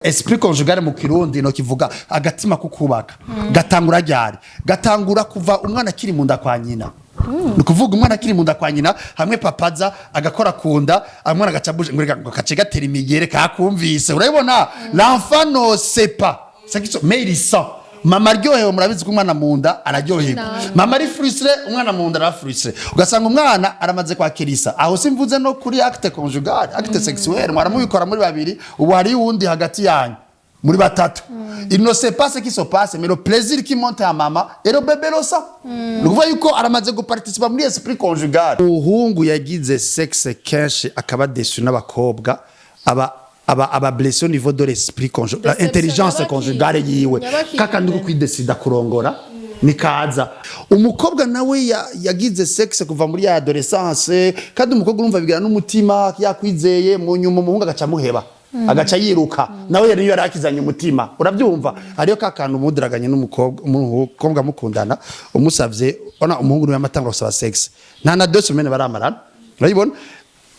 Esprit conjugal mu Kirundi no kivuga agatima kukubaka gatangura ryari gatangura kuva umwana kiri munda kwa nyina nukuvuga umwana kiri munda kwa nyina hamwe papaza agakora kunda amwana gacabuje ngo kace gatera imigere kakumvise urabibona l'enfant no sait pas c'est qui mais il sent mama ryohewe murabizi ko umwana munda araryoherwa mama ari frustré umwana munda ara frustré ugasanga umwana aramaze kwa kirisa aho simvuze no kuri acte conjugal acte sexuel mwaramubikora muri babiri ubu hari wundi hagati yanyu muri batatu il ne sait pas ce qui se passe mais le plaisir qui monte à maman et le bébé le sent nukuvuga yuko aramaze guparticipa muri esprit conjugal uhungu yagize sexe kenshi akaba déçu n'abakobwa aba blessé au niveau de l'esprit conjugal intelligence conjugale yiwe kakandi ko kwidesida kurongora nikaza umukobwa nawe yagize sexe kuva muri ya adolescence kandi umukobwa urumva bigira n'umutima yakwizeye mu nyuma umuhungu agaca muheba agaca yiruka nawe yari yarakizanye umutima urabyumva ariyo kakandi umudraganye n'umukobwa mukundana umusavye ona umuhungu niwe amatangura gusaba sexe nta na 2 semaines baramarana urabibona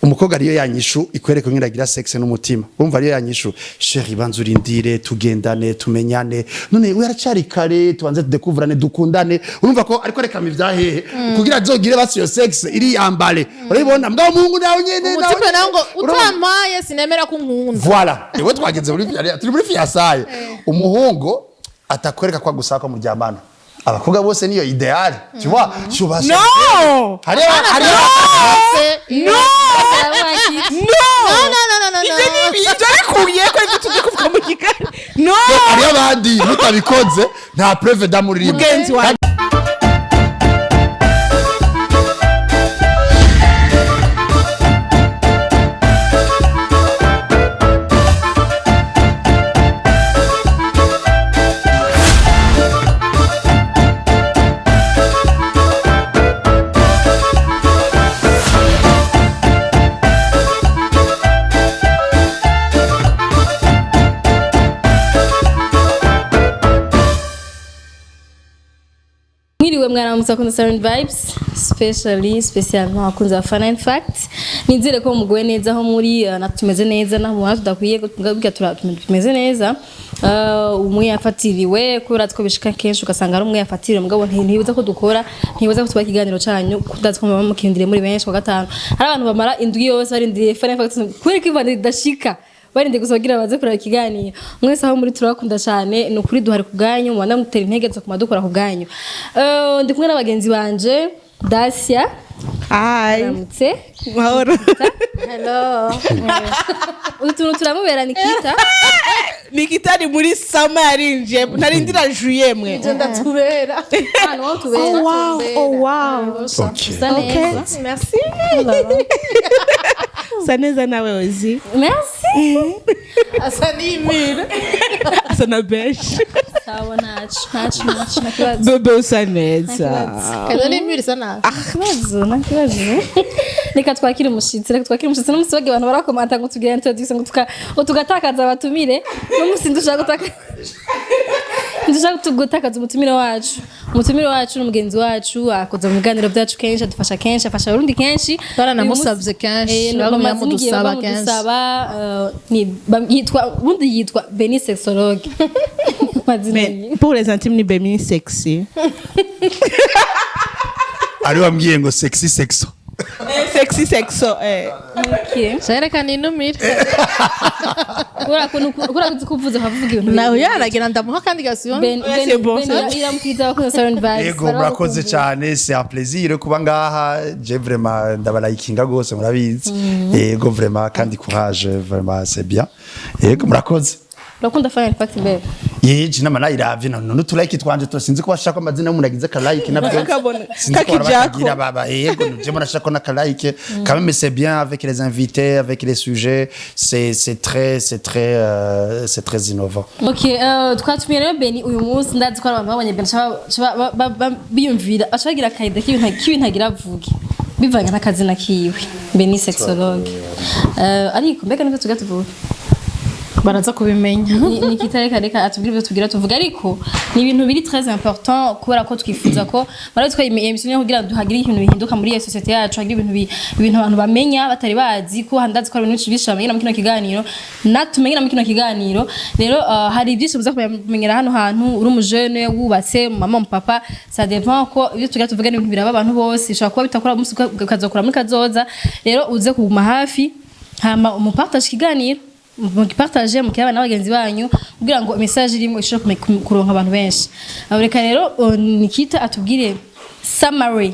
umukobwa ariyo yanyishu ikwereka nkiragira sexe n'umutima umva ariyo yanyishu chérie banzurindire tugendane tumenyane none we aracari kare tubanze tudekouvrane dukundane urumva ko ariko reka mivyahehe kugira azogire basiyo sexe iri yambale urabibona mbwa umuhungu nawe nyene umutima nawe ngo utamaye sinemera ko nkunda voilà ewe twageze muri fiançailles umuhungu atakwereka kwa gusaka mu ryamana abakobwa bose niyo ideal tu vois chubasha no hari no ari abandi mutabikoze nta preuve d'amour iri mugenzi wa mwaramutse akunda Fun vibes specialement akunza Fun&facts nizere ko mugoye neza aho muri natumeze neza naho mwazo dakwiye kubiga tumeze neza umwe yafatiriwe kuri atwo bishika kenshi ugasanga ari umwe yafatiriwe mugabo ntibiza ko dukora ntibiza ko tuba kiganiro cyanyu kudatwa mu kindire muri benshi wa gatanu hari abantu bamara indwi yose barindiriye Fun&facts kuri kivande dashika barinde gusogira baze kuraba ikiganiro mwese aho muri turakunda cyane no kuri duhari kuganyu mwana mutera intege zo kumadukora kuganyu ndi kumwe n'abagenzi banje Dacia hi ramutse mahoro hello utuntu turamubera Nikita ni muri summer yarinje narindira juillet mwe ndatubera hano wo tubera oh wow okay merci saneza nawe ozi merci asanimira asana besh sawa nacho nakibazo bebe usaneza kaza nimira sana nakibazo reka twakire umushitsi n'umusi bage abantu barakomanta ngo tugire introduction ngo tugatakaza abatumire n'umusi ndushaka gutakaza umutumire wacu n'umugenzi wacu akoza mu biganiro byacu kenshi adufasha kenshi afasha urundi kenshi baranamusavye kenshi baramudusaba kenshi yitwa Beny sexologue pour les intimes ni Beny sexy ari wambwiye ngo sexy sexo sexy sexo okay Shareka ninumire kura kuvuze havuga ibintu nawe yaragira ndamuha kandi gasiyo c'est bon iramukita ko Fun vibes yego murakoze cyane c'est un plaisir kuba ngaha je vraiment ndabalayikinga gose murabizi yego vraiment kandi courage vraiment c'est bien yego murakoze Rakunda Fun&facts mbere yeje nama nayiravye none tulike twanje to sinzi ko bashaka amazina y'umuntu agize ka like nabyo kakijako baba yego je mona shaka na ka like quand même c'est bien avec les invités avec les sujets c'est très innovant. OK twatumiye rero Beny uyu munsi ndazi ko abantu babonye Beny biyumvira ashagira kaide k'ibintu agira avuge bivanga n'akazina kiwe Beny sexologue ariko mbega niko tugatuvuga baraza kubimenya Nikita reka atubwire ibyo tubwira tuvuga ariko ni ibintu biri très important kubera ko twifuza ko bari twa emission yo kugira duhagire ibintu bihinduka muri iyo societe yacu hagire ibintu abantu bamenya batari bazi ko handazi ko ari ibintu bishamenye mu kino kiganiro natumenye mu kino kiganiro rero hari byinshi buza kumenyera hano hantu uri umujene wubatse mama papa ça dépend ko ibyo tugira tuvuga n'ibintu biraba abantu bose ishobora kuba bitakora umunsi ukazokora muri kazoza rero uze kuguma hafi hama umupartage kiganiro mugipartage mukaba n'abagenzi banyu kugira ngo message irimo ishobora kuronka abantu benshi reka rero Nikita atubwire summary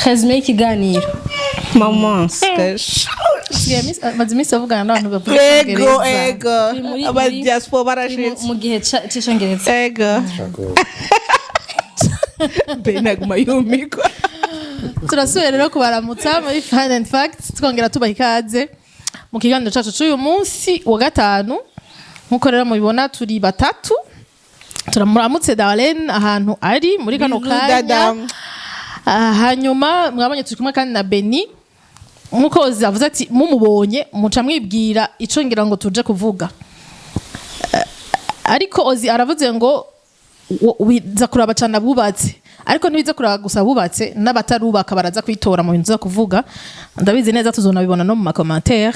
resume kiganiro mama skesh bazimisi bavugana n'abantu bavuga ego aba diaspora barashitse mu gihe cy'Icyongereza ego Beny aguma yumiko turasubiye rero kubaramutsa muri Fun&facts twongera tubaha ikaze mu kiganiro cyacu cy'uyu munsi wa gatanu nkuko rero mubibona turi batatu turamuramutse Darlene ahantu ari muri kano kanya hanyuma mwabonye turi kumwe kandi na Beny nkuko zavuze ati mumubonye muca mwibwira ico ngira ngo tuje kuvuga ariko Ozi aravuze ngo wiza kuraba cyane abubatse ariko ntibiza kuraba gusa bubatse n'abatarubaka baraza kwitora mu bintu za kuvuga ndabizi neza tuzonabibona no mu ma commentaire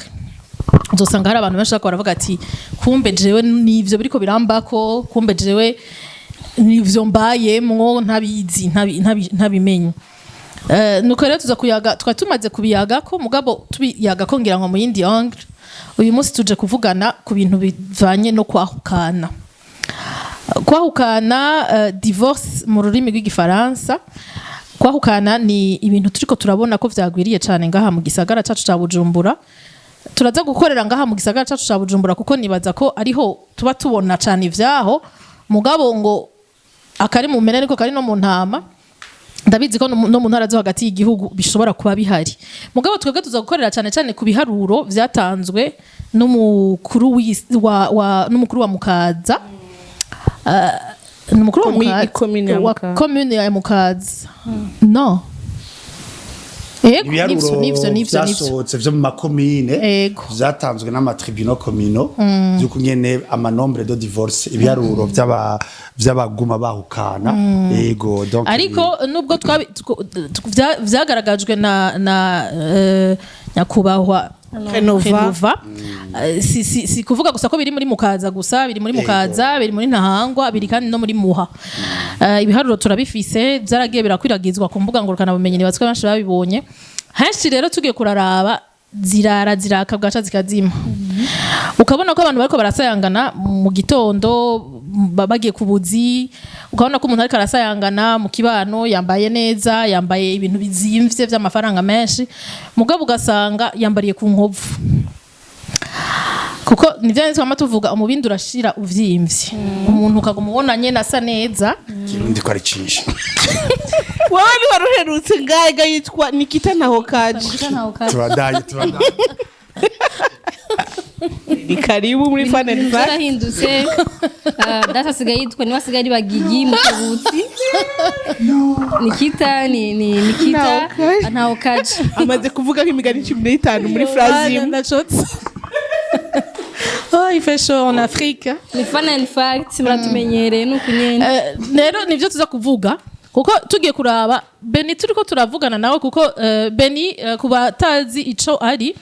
uzosanga hari abantu benshi baravuga ati kumbe jewe nivyo biriko birambako kumbe jewe nivyo mbayemwo ntabizi ntabimenye nuko rero tuza kuyaga twatumaze kubiyaga ko mugabo tubiyaga ko ngira ngo mu yindi angle uyu munsi tuje kuvugana ku bintu bivanye no kwahukana divorce mu rurimi rw'igifaransa kwahukana ni ibintu turiko turabona ko vyagwiriye cyane ngaha mu gisagara cyacu ca Bujumbura turaza gukorera ngaha mu gisagara cyacu ca Bujumbura kuko nibaza ko ariho tuba tubona cyane ivyaho mugabo ngo akari mu mpene ariko kari no mu ntama ndabizi ko no mu ntara zo hagati y'igihugu bishobora kuba bihari mugabo twebwe tuza gukorera cyane cyane ku biharuro vyatanzwe n'umukuru wa Mukaza numukuru wa commune ya Mukaza no nivyo vyasohotse vyo mu makomine vyatanzwe n'amatribunal communaux vyuko nyene amanombre de divorce ibiharuro vy'abaguma bahukana yego donc ariko nubwo vyagaragajwe na nyakubahwa Renova si kuvuga gusa ko biri muri Mukaza gusa biri muri Mukaza biri muri Ntahangwa biri kandi no muri Muha ibiharuro turabifise byaragiye birakwiragizwa ku mbuga ngurukana bumenyi nibatswe benshi babibonye henshi rero tugiye kuraraba ziraka bwaca zikazima ukabona ko abantu bariko barasayangana mu gitondo bagiye kubuzi ukabona ko umuntu ariko arasayangana mu kibano yambaye neza yambaye ibintu bizimvye vy'amafaranga menshi mugabo ugasanga yambariye ku nkovu kuko nivyo nitwa tuvuga umubindi urashira uvyimvye umuntu ukagumubona nyene asa neza kirundi ko ari cinshi wowe ni waruherutse ngaga yitwa Nikita ntaho kaje tubadaye ni karibu muri Fun&facts zarahindutse data sigaye yitwa ni wasigaye bagigi mu kabutsi Nikita ni Nikita ntaho kaje amaze kuvuga nk'imigani 15 muri phrase ndachotse il fait chaud en Afrique ni Fun&facts muratumenyereye nuko nyene rero nivyo tuza kuvuga kuko tugiye kuraba Beny turiko turavugana nawe kuko Beny kubatazi ico ari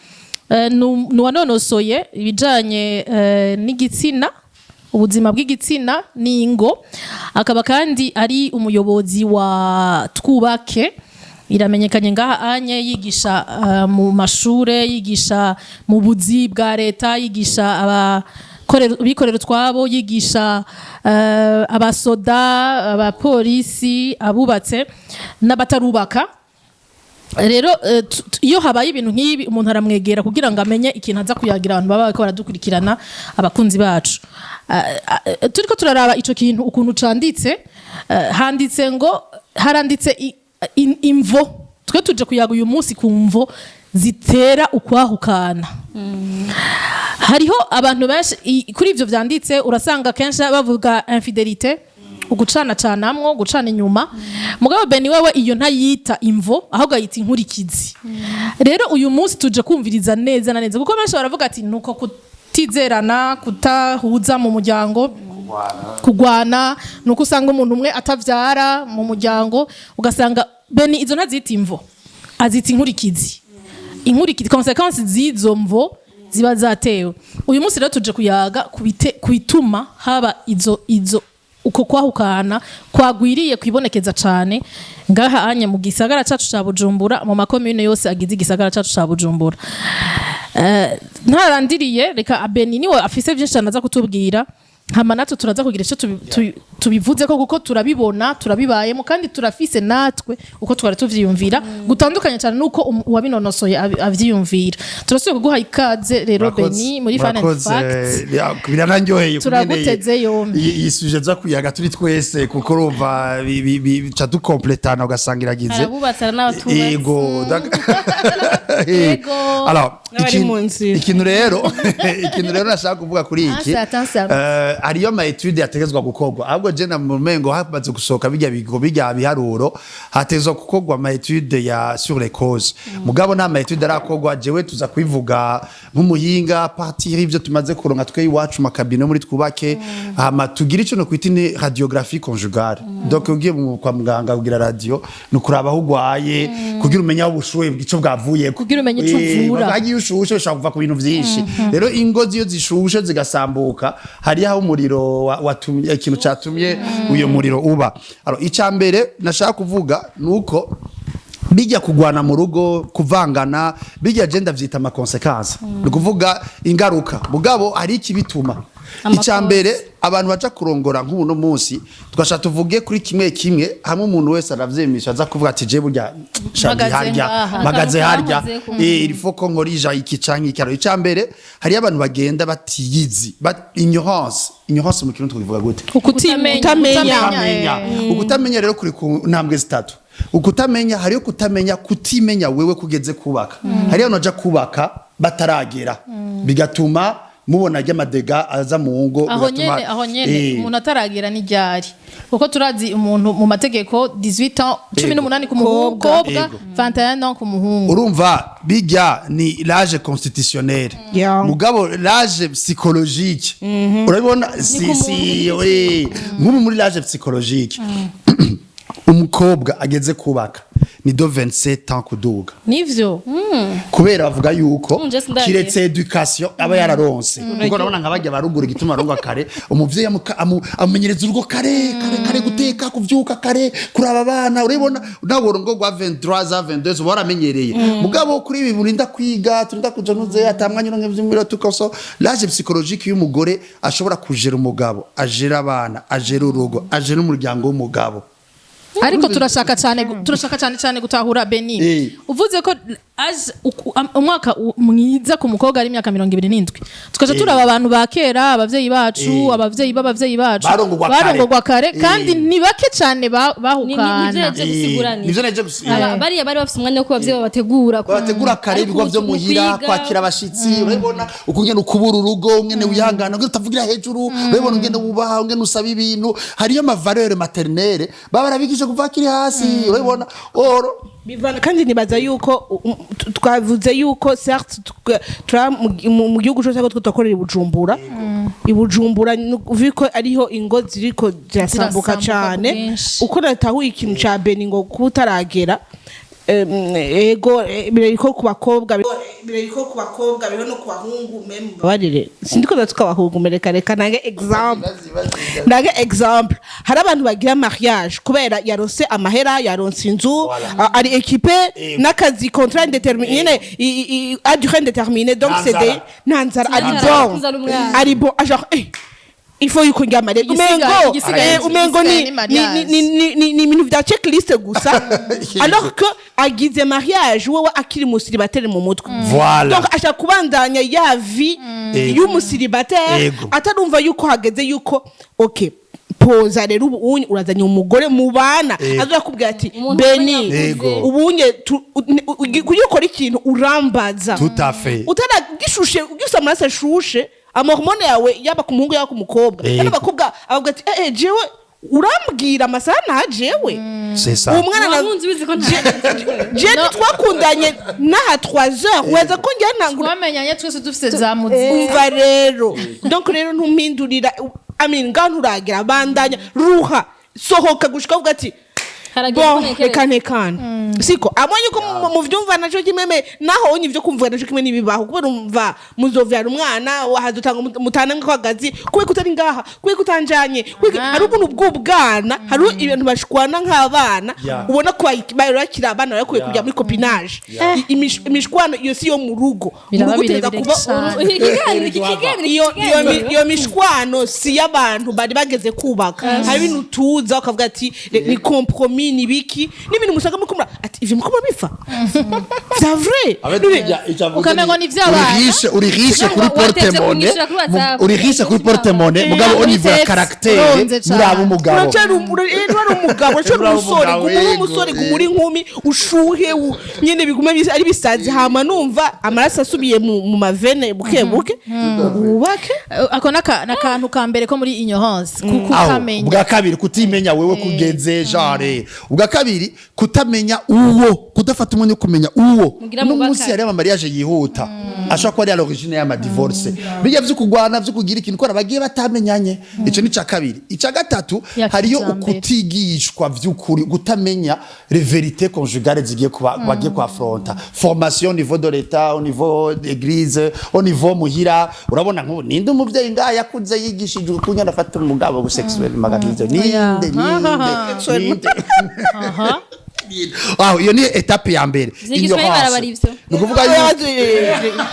nuwanonosoye ibijanye n'igitsina ubuzima bw'igitsina n'ingo akaba kandi ari umuyobozi wa Twubake iramenyekanye ngaha anye yigisha mu mashure yigisha mu buzi bwa leta yigisha bikorera twabo yigisha abasoda abapolisi abubatse n'abatarubaka rero iyo habaye ibintu nk'ibi umuntu aramwegera kugira ngo amenye ikintu aza kuyagira abantu baba bariko baradukurikirana abakunzi bacu turiko turaraba ico kintu ukuntu canditse handitse ngo haranditse imvo twe tuje kuyaga uyu munsi ku mvo zitera ukwahukana hariho abantu benshi kuri ivyo vyanditse urasanga kenshi bavuga infidelité ugucana canamwo gucana inyuma mugabo Beny wewe iyo ntayita imvo ahubwo ayita inkurikizi rero uyu munsi tuje kumviriza neza na neza kuko benshi baravuga ati nuko kutizerana kutahuza mu muryango kugwana nuko usanga umuntu umwe atavyara mu muryango ugasanga Beny izo ntazita imvo azita inkurikizi consequences z'izo mvo ziba zatewe uyu munsi rero tuje kuyaga kubituma haba izo uko kwahukana kwagwiriye kwibonekeza cane ngaha anya mu gisagara cacu ca Bujumbura mu makomune yose agize igisagara cacu ca Bujumbura ntarandiriye reka Beny niwe afise byinshi cyane aza kutubwira hama natwe turaza kugira icyo tubivuze ko kuko turabibona turabibayemo kandi turafise natwe uko twari tuvyiyumvira gutandukanye cyane nuko uwabinonosoye avyiyumvira turasuye kuguha ikaze rero Beny muri Fun and Facts birananyoheye turaguteze yombi iyi sujet za kuyaga turi twese kuko urumva bica dukompletana ugasanga iragize arabubatsa n'abatubatsi yego alors ikintu rero nashaka kuvuga kuri iki ariyo ma etude yategezwa gukorwa ahubwo je na mumengo habaze gusohoka bijya biharuro hatezwa gukorwa ma etude ya sur les causes mugabo na ma etude arakorwa jewe tuza kwivuga nk'umuhinga partir ivyo tumaze kuronka twe iwacu makabine muri twubake hama tugira ico no kwita ni radiographie conjugale donc ugiye kwa muganga ugira radio no kuraba aho ugwaye kugira umenya ubushuye bw'ico bwavuye kugira umenye ico uvura bagiye ushushe ushaka kuva ku bintu vyinshi rero ingozi iyo zishushe zigasambuka hari aho umuriro watumye ikintu catumye uyo muriro uba alors icambere nashaka kuvuga nuko bijya kugwana mu rugo kuvangana bijya agenda vyita ama consequences no kuvuga ingaruka mugabo hari ikibituma icambere abantu baca kurongora nk'uno munsi twashaka tuvuge kuri kimwe hamwe umuntu wese aravyemisha aza kuvuga ati je burya shandi harya magaze harya il faut ko nkorija iki canke ikaro icambere hari abantu bagenda batiyizi ignorance mu kintu twivuga gute ukutamenya rero kuri ku ntambwe zitatu ukutamenya hariyo kutimenya wewe kugeze kubaka hariyo noja kubaka bataragera bigatuma mubona ry'amadega aza mu ngo aho nyene umuntu ataragira n'iryari kuko turazi umuntu mu mategeko 18 ans 18 ku mukobwa 21 ans ku muhungu urumva bijya ni l'âge constitutionnel mugabo l'âge psychologique urabona nk'ubu muri l'âge psychologique umukobwa ageze kubaka ni do 27 ans kuduga nivyo kubera bavuga yuko kiretse education aba yararonse kuko nabona nkabajya barugura igituma ronga kare umuvyeyi amenyereza urugo kare guteka kuvyuka kare kuraba abana urabona nawo ngo gwa 23 za 22 waramenyereye mugabo kuri ibi burinda kwiga turinda kuja nuze atamwanya no nk'ivyo tukoso l'âge psychologique y'umugore ashobora kujera umugabo ajera abana ajera urugo ajera umuryango w'umugabo ariko turashaka cyane gutahura Beny uvuze ko umwaka mwiza ku mukobwa ari imyaka 27 tukaje turaba abantu bakera abavyeyi bacu abavyeyi b'abavyeyi bacu barongorwa kare kandi ni bake cyane bahukana nivyo neje gusigura bari bafite umwanya wo kubavyeyi bategura kare ibigo byo muhira kwakira abashitsi urabona ukungena ukubura urugo ngene wihangana ngo utavugira hejuru urabona ngene wubaha ngene usaba ibintu hariyo ma valeur maternelle babarabikije kuva kiri hasi urabona oro bivana kandi nibaza yuko twavuze yuko certes mu gihugu cyose ko tutakorera ibujumbura viko ariho ingo ziriko zasambuka cyane uko natahuye ikintu ca Beny ngo kutaragera ego biriko ku bakobwa biro no ku bahungu meme barire sindiko tukabahungu mereka nange example hari abantu bagira mariage kubera yarose amahera yaronse inzu ari équipé n'akazi contrat indéterminé à durée indéterminée donc c'est des nanzara ari bon genre il faut yuko ngamare umengo ni ibintu vya checklist gusa alors que agize mariage wowe akiri musilibateri mu mutwe donc acha kubandanya ya vie y'umusilibateri atarumva yuko hageze yuko okay poza rero ubunye urazanye umugore mu bana azakubwira ati Beny ubunye kuyikora ikintu urambaza tout à fait utaragishushe ugisama nase shushe amahormone yawe yaba ku muhungu yaba ku mukobwa kandi bakobwa avuga ati jewe urambwira amasaha ntajewe c'est ça umwana na Wabunzi wizi ko nta je twakundanye n'aha 3 heures weza ko njya ntangura twamenyanye twese dufite za muzi umva rero donc rero ntumpindurira ngaho nturagira bandanya ruha sohoka gushika uvuga ati bon reka ntekane siko abonye ko mu vyumva naco kimeme naho onye ivyo kumvuga naco kimwe nibibaho kubera umva muzovyara umwana wahadutanga mutana nk'agazi kuwe kutari ngaha kuwe kutanjanye hari ubuntu bw'ubwana hari ibintu bashwana nk'abana ubona ko bayirakira abana bakuye kujya muri copinage imishwano iyo si yo mu rugo birabireza kuba iyo mishwano si y'abantu bari bageze kubaka hari ibintu tuza ukavuga ati ni compromis ni biki n'ibintu musanga mukumura ati ivyo mukumura bifa c'est vrai ukamengo ni vy'abana uri riche kuri porte-monnaie uri riche kuri porte-monnaie mugabo au niveau ya caractère muri abo mugabo uracari umugabo uracari umusore gumuri nkumi ushuhe nyene bigume ari bisazi hama numva amaraso asubiye mu mavene buke ubake ako nakantu ka mbere ko muri ignorance kukamenya ubwa kabiri kutimenya wewe kugenze genre ubwa kabiri kutamenya uwo kudafata umwanya kumenya uwo n'umunsi yari mariage yihuta ashaka ko ari l'origine ya ma divorce bijya vy'ukugwana vy'ukugira ikintu ko bagiye batamenyanye ico ni ca kabiri ica gatatu hariyo ukutigishwa vy'ukuri gutamenya les vérités conjugales zigiye kuba bagiye kwa affronta formation au niveau de l'état au niveau d'église au niveau muhira urabona nko ninde umuvyeyi nga yakuze yigishije kunya ndafata umugabo go sexuel magatize ninde iyo ni etape ya mbere nukuvuga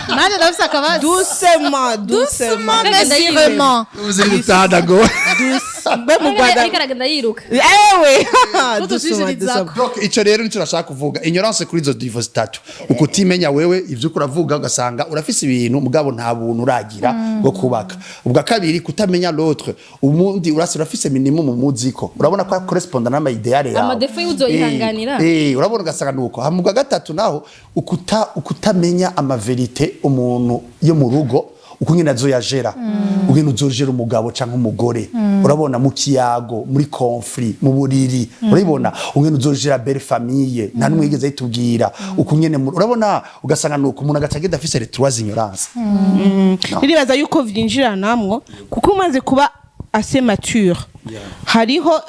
nanje ndafise akabazo doucement mais vraiment uziritada go ariko yiruka ico rero nico nashaka kuvuga ignorance kuri izo divorce 3 ukutimenya wewe ivyo kuravuga ugasanga urafise ibintu mugabo nta buntu uragira bwo kubaka ubwa kabiri kutamenya l'autre umundi urafise minimum mu muziko urabona ko correspond na ma ideale yawe amadefa y'uzoyihanganira urabona ugasanga nuko hamubwa gatatu naho ukutamenya ama verite umuntu yo mu rugo ukungena azoyajera ugena uzojera umugabo canke umugore urabona mu kiyago muri conflit mu buriri urabona ugena uzojera belle famille nta numwe yigeze yitubwira ukungene urabona ugasanga nuko umuntu agacagenda afise les trois ignorances niribaza yuko vyinjira namwo kuko umaze kuba assez mature hariho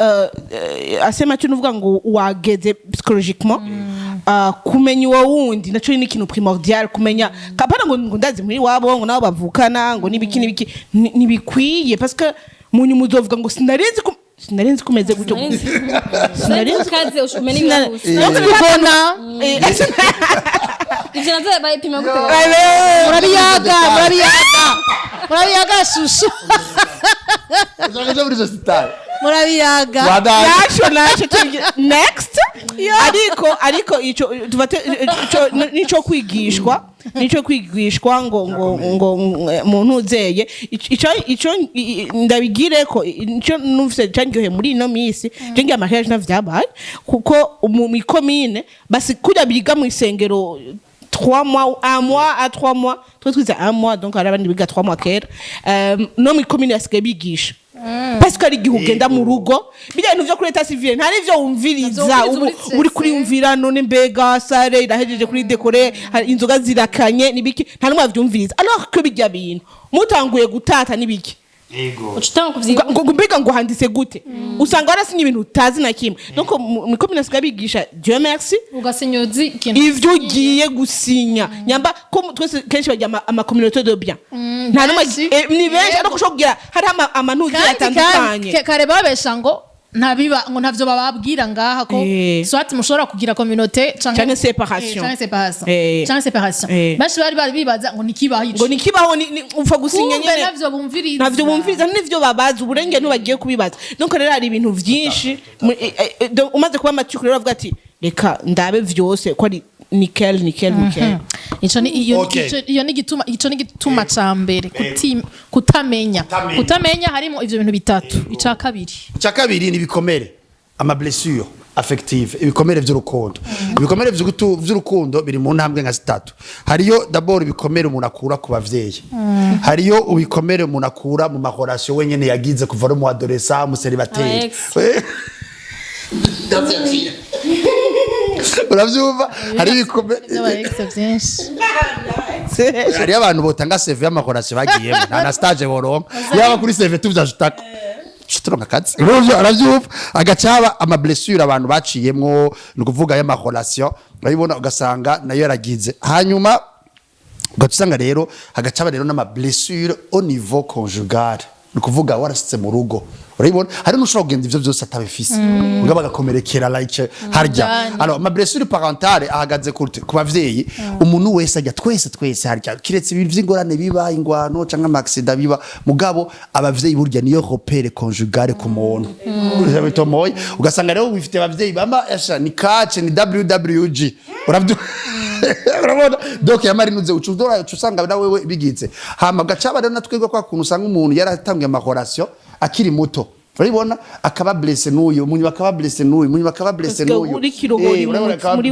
assez mature nuvuga ngo wageze psychologiquement kumenya uwo wundi naco ni ikintu primordial kumenya kapana ngo ndazi muri wabo ngo nabo bavukana ngo nibiki nibikwiye parce que munyu muzovuga ngo sinarenzi kumeze gutyo sinarenzi kaze ushumeni ngaho kubona ivyo nazo bayipima gute murabiyaga shushu uzaje muri zo sitari murabiyaga nacho next ariko ico tuvate nico kwigishwa ngo muntu uzeye ico ndabigire ko ico nufise cyangiye muri no misi jengi amahera navyabaye kuko mu mikomine basi kujya biga mu isengero 3 mois, 1 mois à 3 mois. Toi, tu dis 1 mois, donc à la fin, tu as 3 mois. Non, mais comme il y a ce que bigish. Parce que les gens qui sont murugo, bijya nous vyo kuri état civil, nta nivyo umviriza uri kuri umvira none mbega sare irahejeje kuri décorer inzoga zirakanye nibiki nta numwe avyumviriza. Alors que bijya bintu mutanguye gutata nibiki. Ego. Uchitanga kuvyiga ngo mbega ngo handitse gute. Usanga warasinye ibintu utazi na kimwe. Donc mu komine sigabigisha Dieu merci. Ugasinyozi ikintu. Ivyo ugiye gusinya. Nyamba ko twese kenshi bajya ama communauté de bien. Nta numwe ni benshi ariko shogira hari amanuzi atandukanye. Kare babesha ngo ntabiba ngo ntavyo bababwira ngaha ko swati mushobora kugira communauté canke séparation bashi bari bibaza ngo nikibaho upfa gusinya nyene navyo bumviriza nivyo babaza uburenge ntubagiye kubibaza donc rero hari ibintu vyinshi umaze kuba mature rero avuga ati reka ndabe vyose ko ari nickel ico ni iyo ni gituma cambere kutamenya harimo ivyo bintu bitatu ica kabiri ni bikomere ama blessure affective ibikomere vy'urukundo ibikomere vy'urukundo biri mu ntambwe nka zitatu hariyo d'abord ibikomere umuntu akura ku bavyeyi hariyo ubikomere umuntu akura mu mahorasyo wenyene yagize kuva ari mu adolescent mu célibataire uravyumva hari ibikomere hari abantu botanga CV y'amahorasyo bagiyemo na stage boronka yaba kuri CV tuvyashutaka turonka kazi uravyumva agacaba ama blessure abantu baciyemwo no kuvuga y'amahorasyo urabibona ugasanga nayo yaragize hanyuma ugatusanga rero agacaba rero n'ama blessure au niveau conjugal no kuvuga warasitse mu rugo urabibona hari nushobora kugenda ivyo byose atabifise ngaba gakomerekera like harya alors ma blessure parentale ahagaze ku bavyeyi umuntu wese ajya twese harya kiretse ibintu vy'ingorane biba ingwano canke amaxida biba mugabo abavyeyi burya niyo repère conjugale ku muntu bitomoye ugasanga rero bifite abavyeyi bama esha ni kace ni WWG urabona donc yamari nuze ucudora usanga nawe bigize hama gacaba rero natwego kwa kuntu usanga umuntu yaratangiye amahorasyo akiri muto urabibona akaba blessé n'uyu umuntu akaba blessé n'uyu umuntu akaba blessé n'uyu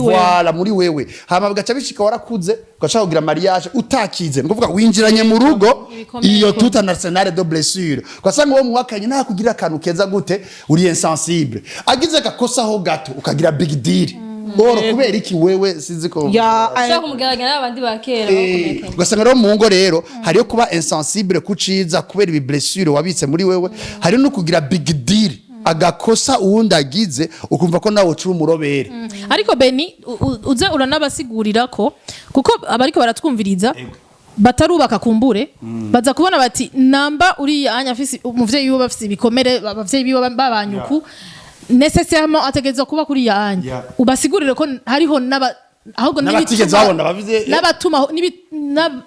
voilà muri wewe hama gaca bishika warakuze gaca kugira mariage utakize ngo kuvuga winjiranye mu rugo iyo tout un arsenal de blessure kwasanga uwo muwakanye nta kugira akantu keza gute uri insensible agize gakosa ho gato ukagira big deal Oro kubera iki wewe sinzi ko ushaka kumugaragara abandi bakera ugasanga rero mu ngo rero hariyo kuba insensible kuciza kubera ibi blessure wabitse muri wewe hari no kugira big deal agakosa uwundi agize ukumva ko nawe ucura umurobere ariko Beny uza uranabasigurira ko kuko abariko baratwumviriza batarubaka kumbure baza kubona bati namba uri anya afisi umuvyeyi wiwe bafise ibikomere abavyeyi biwe babanyuku necessairement ategeza kuba kuri yanya ubasigurire ko hariho ahubwo n'abatigeze babona bavize n'abatuma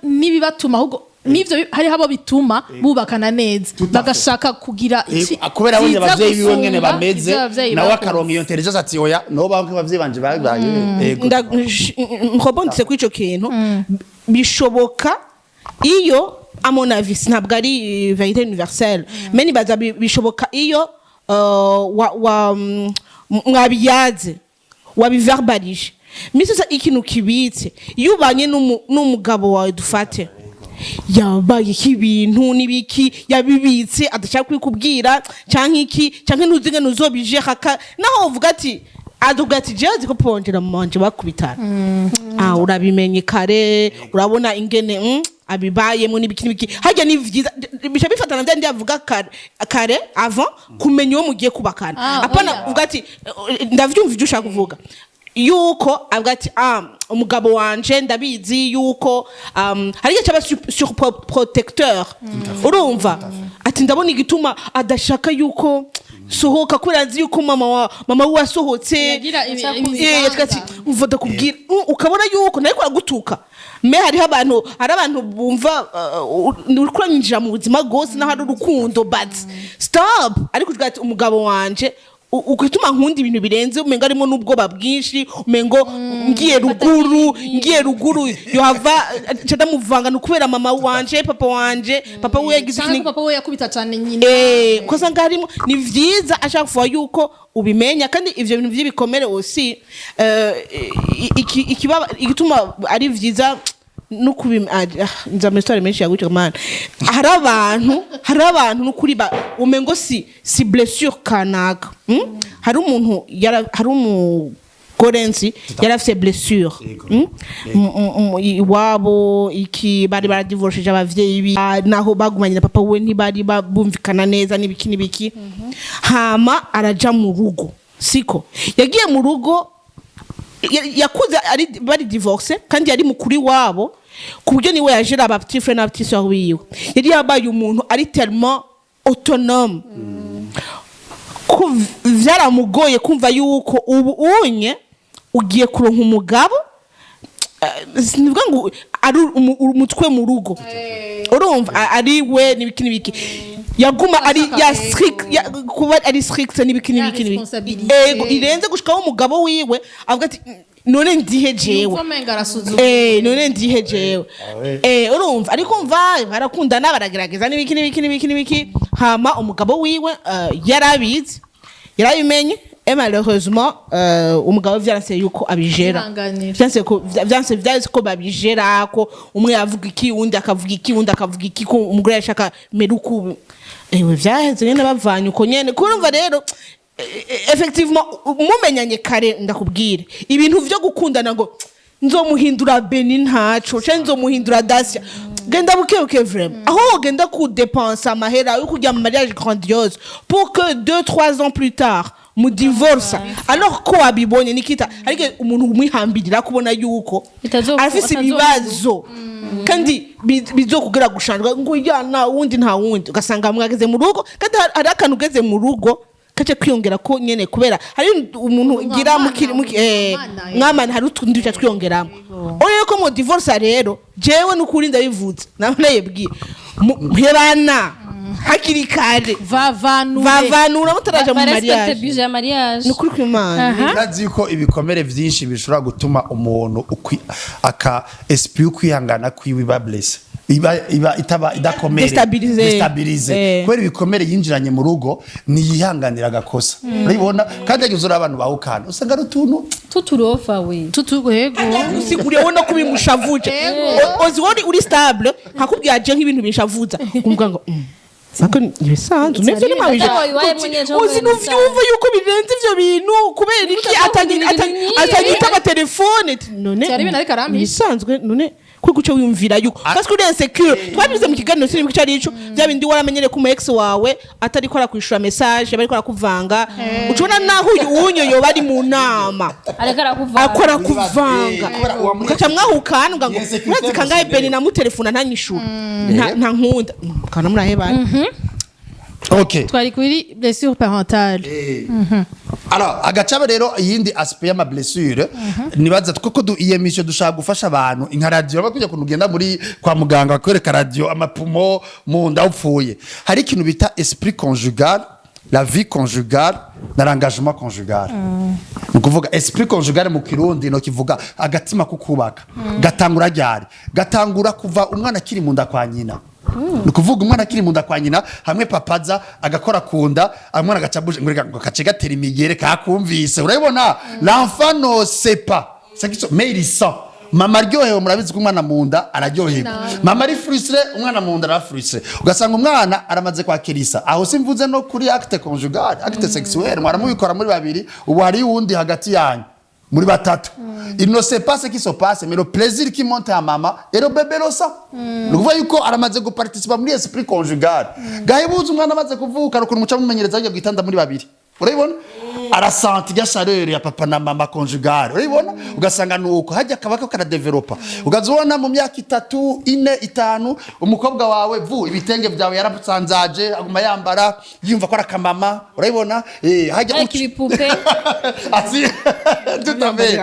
nibibatuma ahubwo nivyo hari habo bituma bubakana neza bagashaka kugira iki kubera abonye abavyeyi biwe ngene bameze nawe akaronka iyo intelligence ati oya no banke abavyeyi banje bagaye ndakobondise kwico kintu bishoboka iyo à mon avis ntabwo ari vérité universelle mais nibaza bishoboka iyo mwabiyaze wabiverbalije misisa ikintu kibitse yubanye n'umugabo wawe dufate yabaye ibintu nibiki yabibitse adashaka kwikubwira canke iki canke nuzinge nuzobije haka naho uvuga ati adugati jewe ziko pondera mu manje bakubitana urabimenye kare urabona ingene abibayemo n'ibiki hajya nivyiza bisha bifatana ndandi avuga kare avant kumenya uwo mugiye kubakana apana uvuga ati ndavyumva ivyo ushaka kuvuga yuko avuga ati umugabo wanje ndabizi yuko hari igihe cyaba surprotecteur urumva ati ndabona igituma adashaka yuko sohoka kurazi yuko mama wasohotse ati uvoda kubwira ukabona yuko nayo kuragutuka me hari abantu bumva ukuranyinjira mu buzima gose na hari urukundo but stop ariko ugati umugabo wanje ukituma nkunda ibintu birenze umenga arimo n'ubwoba bwinshi umengo ngiye ruguru yo hava cadamuvanga nukubera mama wanje papa we yagize kintu papa we yakubita cyane nyine kosa ngarimo ni vyiza ashaka kuvuga yuko ubimenya kandi ivyo bintu by'ibikomere aussi igituma ari vyiza nza mesitwari menshi yagucika man hari abantu n'ukuri umengo si blessure kanaka hari umuntu hari umugorenzi yarafise blessure iwabo iki bari baradivorceje abavyeyi naho bagumanye na papa we ntibari bumvikana neza n'ibiki hama araja mu rugo siko yagiye mu rugo yakuze bari divorce kandi yari mukuri wabo kuburyo niwe yajira aba petit frère na petit soeur wiwe yari yabaye umuntu ari tellement autonome ko vyaramugoye kumva yuko ubu unye ugiye kuronka umugabo nivuga ngo ari umutwe mu rugo urumva ari we n'ibiki yaguma ari kuba ari strict n'ibiki ego irenze gushikaho umugabo wiwe avuga ati none ndihe jewe none ndihe jewe urumva ariko umva barakundana baragerageza n'ibiki hama umugabo wiwe yarabizi yarabimenye et malheureusement umugabo vyanse yuko abijera vyanse ko babijera ko umwe yavuga iki undi akavuga iki undi akavuga iki ko umugore yashaka meruku ewe vyaheze nyene bavanye uko nyene kurumva rero effectivement mumenyanye kare ndakubwire ibintu vyo gukundana ngo nzomuhindura Beny ntaco cyangwa nzomuhindura Dacia genda buke vraiment aho genda ku dépenser amahera yo kujya mu mariage grandiose pour que 2-3 ans plus tard mu divorce alors ko abibonye nikita ariko umuntu umwihambirira kubona yuko afise ibibazo kandi bizokugera gushanjwa ngo yana wundi nta wundi ugasanga mwageze mu rugo kandi hari akantu ugeze mu rugo kaje kwiyongera ko nyene kubera hari umuntu gira mwamana hari utundi duca twiyongeramo oyo ko mu divorce rero jewe n'ukuri ndabivuze nabona yebwiye herana hakiri kare vavanura mutaraje mu mariage n'ukuri kw'Imana urazi yuko ibikomere vyinshi bishobora gutuma umuntu aka esprit kwihangana kwiwe babless iba itaba idakomere destabilize kwera ibikomere yinjiranye mu rugo niyihanganira agakosa urabona kandi yagize abantu bahukana usanga rutuntu tuturofa we yego usiguriye wona kubimushavuje ozi wori uri stable hakubwiye je nk'ibintu binshavuza kumvuga ngo sako nibisanzwe nivyo nimabije uzi nuvyumva yuko birenze ivyo bintu kubera iki atanyita ba telefone none bisanzwe none kuguca wiyumvira yuko parce que uri insecure twabize mu kiganiro sinimwe cyari ico byabindi waramenyere ku ex wawe atari ko arakwishura message bari ko arakuvanga ucubona naho unyo yo bari mu nama akora kuvanga ukaca mwahukana ngo urazi kangaye Beny na mu telefone ntanyishura nta nkunda kana murahebana OK twari kuri blessure parentale alors agacaba rero yindi aspect y'ama blessure nibaza kuko iyi mission dushaka gufasha abantu inka radio bakujya kunugenda muri kwa muganga bakwereka radio amapumo mu nda upfuye hari ikintu bita esprit conjugal la vie conjugale na l'engagement conjugal nukuvuga esprit conjugal mu kirundi no kivuga agatima kukubaka gatangura ryari gatangura kuva umwana kiri mu nda kwa nyina nukuvuga umwana kiri mu nda kwa nyina hamwe papaza agakora kunda amwana gacabuje ngo kace gatera imigere kakumvise urabona l'enfant no sait pas c'est qui mais il sent mama ryohewe murabizi ko umwana mu nda araryoherwa mama ari frustré umwana mu nda ara frustré ugasanga umwana aramaze kwa kirisa aho simvuze no kuri acte conjugal acte sexuel mwaramubikora muri babiri ubu hari wundi hagati yanyu muri batatu il ne sait pas ce qui se passe mais le plaisir qui monte à maman et le bébé le sent nous voyons ko aramaze go participer muri esprit conjugal gahibuza umwana amaze kuvuka rukuntu muca mumenyereza ajya gitanda muri babiri urabibona arasanti ya chaleur ya papa na mama conjugal urabibona ugasanga nuko hajya kabaka kana developer ugazubona mu myaka 3 4 5 umukobwa wawe ibitenge byawe yarapsanzaje aguma yambara yumva ko arakamama urabibona hajya ibipupe asi tutambe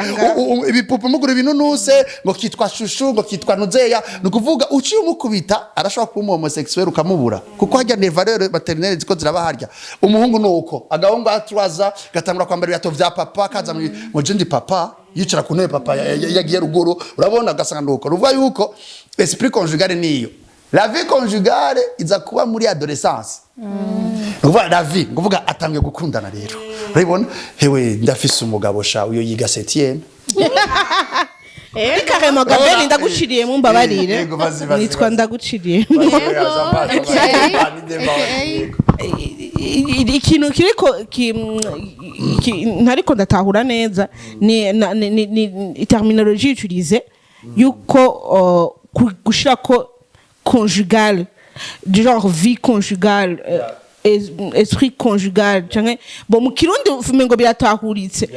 ibipupe mugura ibintu nuse ngo kitwa shushu ngo kitwa nuzeya nukuvuga uciye umukubita arashobora kuba homosexuel ukamubura kuko hajya ne valeur maternelle ziko zirabaharya umuhungu nuko agahungu atwaza gatangura kwambara ibyato vya papa kaza mu jindi papa yicara ku ntebe papa yagiye ruguru urabona gasanga nuko ruvuga yuko esprit conjugal niyo la vie conjugale iza kuba muri adolescence uvuga la vie nguvuga atangiye gukundana rero urabona hewe ndafise umugabo sha uyo yiga 7e carrément Beny ndaguciriye mu mbabarire nitwa ndaguciriye ikintu kiriko ntariko ndatahura neza ni terminologie utilisée yuko gushira ko conjugal du genre vie conjugale esprit conjugal canke bo mu kirundi umengo biratahuritse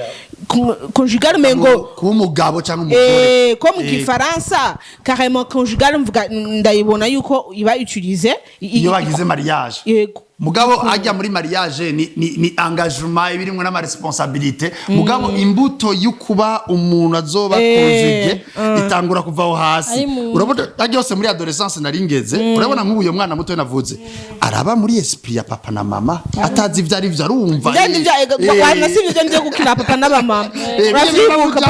conjugal mengo kuba umugabo cyangwa umugore ko mu gifaransa carrément conjugal mvuga ndayibona yuko iba utilisée iyo bagize mariage yego mugabo ajya muri mariage ni engagement ibirimwe n'ama responsabilité mugabo imbuto yukuba umuntu azoba conjugué itangura kuvaho hasi urabona agyose muri adolescence naringeze urabona nk'ubuyo mwana muto navuze araba muri esprit ya papa na mama atazi ivyari vyo arumva wana sivyo nje gukina papa na mama ravyibuka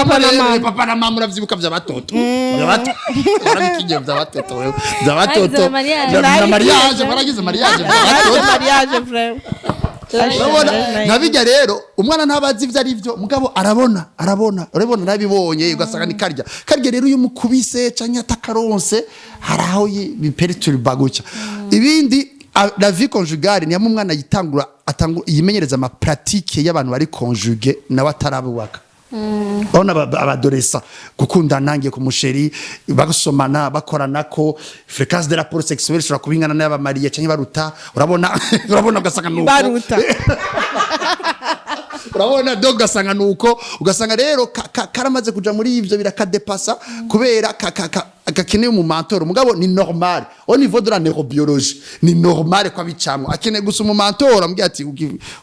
papa na mama uravyibuka vya batoto urabikinye vya batoto vya batoto na mariage baragize mariage mariage frère urabona nabijya rero umwana ntabazi ivyo ari byo mugabo arabona urabona nabibonye ugasanga ni karya rero uyu mukubise canke atakaronse haraho biperturba guca ibindi la vie conjugale ni yamwe umwana yitangura yimenyereza ama pratique y'abantu bari conjugué nawe atarabubaka ona abadoresa gukundana ngiye ku musheri bagasomana bakoranako fréquence de rapport sexuel shobora kubingana n'abamariye canke baruta urabona ugasanga nuko baruta urabona dog ugasanga nuko ugasanga rero karamaze kuja muri ivyo birakadepasa kubera akakeneye mu mentor mugabo ni normal au niveau de la neurobiologie ni normal kwa bicamwe akeneye gusa mu mentor ambye ati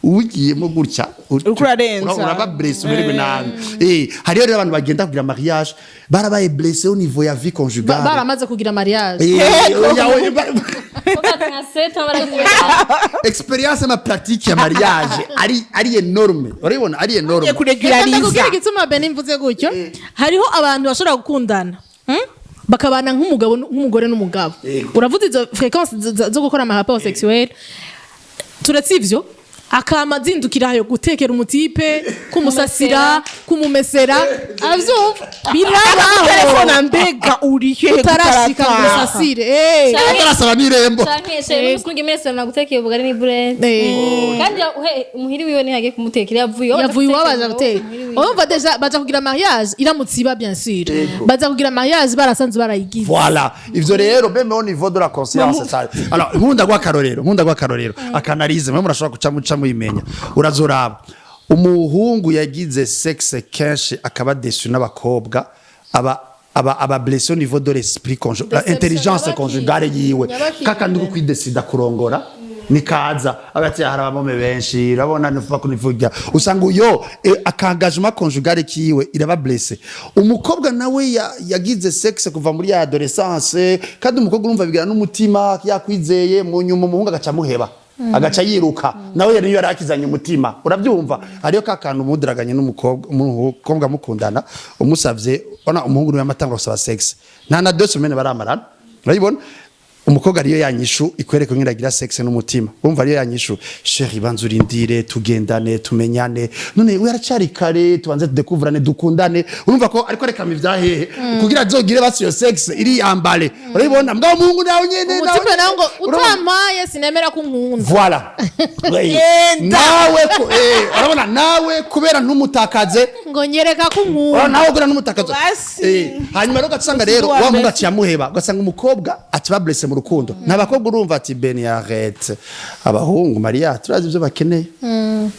ugiyemo gutya uraba blessé muri nabi hariyo rero abantu bagenda kugira mariage barabaye blessé au niveau ya vie conjugale baramaze kugira mariage experience ma pratique ya mariage ari enorme urabona ari enorme kuregulariza gituma Beny mvuze gutyo hariho abantu bashobora gukundana bakabana nk'umugabo n'umugore n'umugabo uravuze izo fréquence zo gukora ama rapport sexuel turetse ivyo akama zindukira yo gutekera umutipe kumusasira kumumesera avyumva birabaho telefone mbega urihe utarashika musasire atarasaba n'irembo canke musunge mese na gutekera ubugari ni bread kandi umuhiri wiwe nihage kumutekera yavuye wabaza guteka urumva deja baza kugira mariage iramutse iba bien sûr baza kugira mariage barasanzwe barayigize voilà ivyo rero même au niveau de la conscience ça alors nkunda gwa karorero akanalize mwe murashobora kuca muyimenya urazoraba umuhungu yagize sexe kenshi akaba déçu n'abakobwa aba blessé au niveau de l'esprit conjugal intelligence conjugale yiwe kakandi ko kwidesida kurongora nikaza agati harabamome benshi urabona nufa kunivuga usanga uyo akangagement conjugal kiwe iraba blessé umukobwa nawe yagize sexe kuva muri ya adolescence kandi umukobwa urumva bigana n'umutima yakwizeye mu nyuma umuhungu agaca muheba agaca yiruka nawe yari yarakizanye umutima urabyumva ariyo kakantu umudraganye n'umukobwa mukundana umusavye ona umuhungu niwe amatangura gusaba sexe nta na 2 semaines baramarana urabibona umukobwa ariyo yanyishu ikwereka nk'iragira sexe n'umutima umva ariyo yanyishu chérie banzurindire tugendane tumenyane none we aracari kare tubanze tudekouvrane dukundane urumva ko ariko reka mivyahehe kugira azogire basiyo sexe iri ambale urabibona mbwa umuhungu nawe nyene umutima nawe ngo utamaye sinemera ko nkunda voilà nawe ko urabona nawe kubera ntumutakaze ngo nyereka ko nkunda nawe kubera ntumutakaze hanyuma rero gatsanga rero wa mungu aciyamuheba ugasanga umukobwa atiba blessé rukundo nabakobwa urumva ati Beny arrête abahungu Maria turazi ivyo bakeneye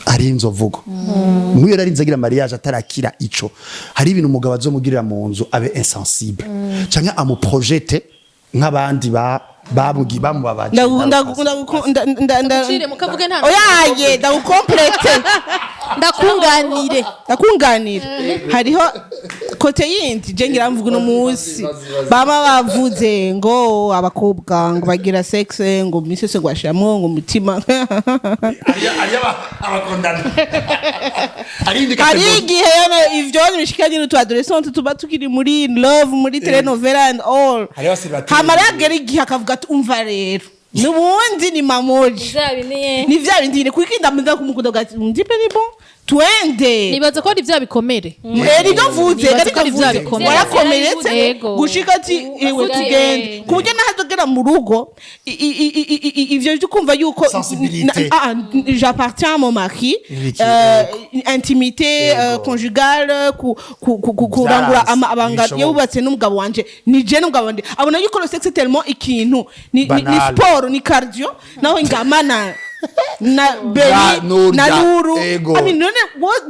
ari inzovugo nuyo yari nzagira mariage atarakira ico hari ibintu umugabo azomugirira mu nzu abe insensible canke amu projete nk'abandi bamugi bamubabaje ndakunda mukavuge nta oyaye ndagukomplete ndakunganira hariho kote yindi je ngiramvuga no musi baba bavuze ngo abakobwa ngo bagira sexe ngo misese gwashamwo ngo mutima abakondana ari igihe ivyo bishikanye n'utu adolescent tuba tukiri muri love muri telenovela and all hamara yagera igihe akavuga ati umva rero nubundi ni mamoji ni vya bindi kukinda munda kumukunda gati ndipe ni bon twende nibaza ko ari vya bikomere nibyo mvuze ariko vya bikomere warakomeretse gushika ati ewe tugende kubyo nahazogera mu rugo ivyo byo kumva yuko j'appartiens à mon mari intimité conjugale kurangura abanga yubatse n'umugabo wanje ni je n'umugabo wanje abona yuko le sexe tellement ikintu ni sport ni cardio naho ingamana na Beny na Nuru ami none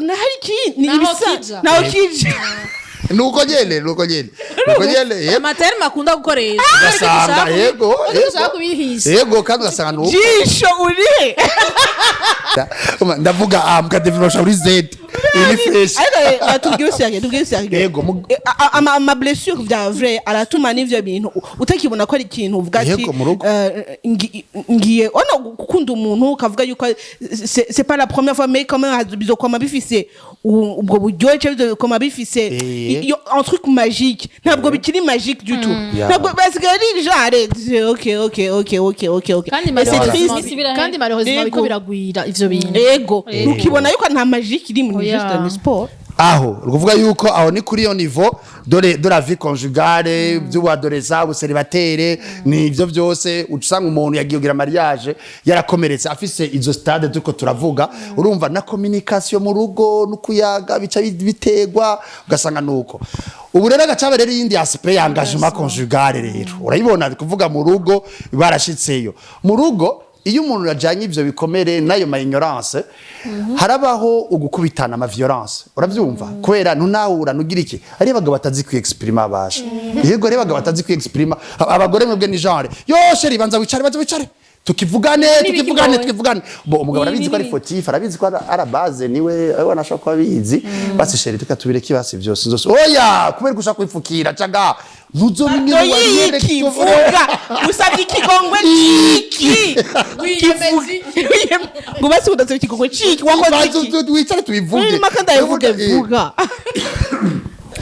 hari ki ni ibisa naho kije nuko nyene amaterme akunda gukoresha gasanga yego kandi gasanga nuko jisho uri ndavuga mukadevelopsha uri Z Ili fresh. ariko tubwire usirage Yego, ama blessure vya vrai aratuma n'ivyo bintu utakibona ko ari ikintu uvuga ati Yego, mu rugo. ngiye ono gukunda umuntu ukavuga yuko c'est pas la première fois mais quand même bizokoma bifise ubwo buryohe bizokoma bifise un truc magique ntabwo bikiri magique du tout ntabwo basigaye ari genre ok kandi malheureusement biko biragwira ivyo bintu yego ukibona yuko nta magique iri mu juste mu sport aho ruvuga yuko aho ni kuri yo niveau de la vie conjugale by'uwadoreza buseribatere ni ivyo byose usanga umuntu yagiye kugira mariage yarakomeretse afise izo stade tuko turavuga urumva na communication mu rugo nukuyaga bica bitegwa ugasanga nuko ubu rero agacabe rero yindi aspect ya engagement conjugale rero urayibona kuvuga mu rugo barashitseyo mu rugo iyo umuntu yajanye ivyo bikomere nayo ma ignorance harabaho ugukubitana ama violence uravyumva kwera ntunahura nugira iki ari bagabo batazi kwiexprima abasha yego ari bagabo batazi kwiexprima abagore mwebwe ni genre yo sheri banza wicare tukivugane bo umugabo arabizi ko ari fotif arabizi ko ara base niwe wanashaka ko abizi basi sheri tukatubire kibasi byose zose oya kubera gushaka kwifukira caga ntuzominye wariere kivuga usabye ikigongwe ciki ngo basi udatse ikigongwe ciki wakoze iki wicare tubivuge makanda yavuga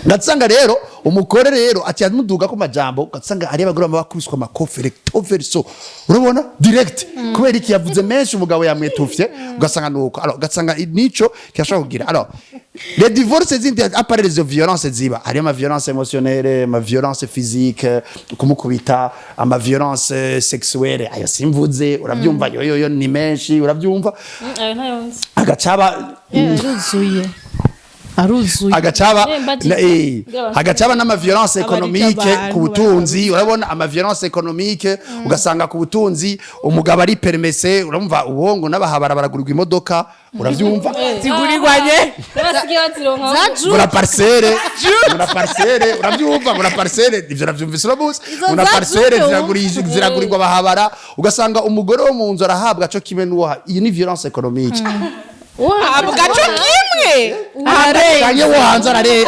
Gatsanga rero umukore rero ati amuduga ko majambo gatsanga ari abagore bakubiswa amakofe recto verso urabona direct kubera iki yavuze menshi umugabo yamwetufye ugasanga nuko alors gatsanga nico cyashaka kugira alors les divorces zindi apparaît les violences ziba hari ama violence émotionnelle ama violence physique kumukubita ama violence sexuelle ayo simvuze urabyumva yo ni menshi urabyumva agacaba aruzuye agacaba n'ama violence économique ku butunzi urabona ama violence économique ugasanga ku butunzi umugabo ari permesse urumva ubongo n'abahabara baragurirwa imodoka uravyumva zigurirwanye mura parcelle uravyumva mura parcelle ivyo navyumvise urabuse mura parcelle ziragurirwa bahabara ugasanga umugore wo mu nzu arahabwa cyo kimwe n'uwo iyi ni violence économique gaco kimwe kanye wo hanze arare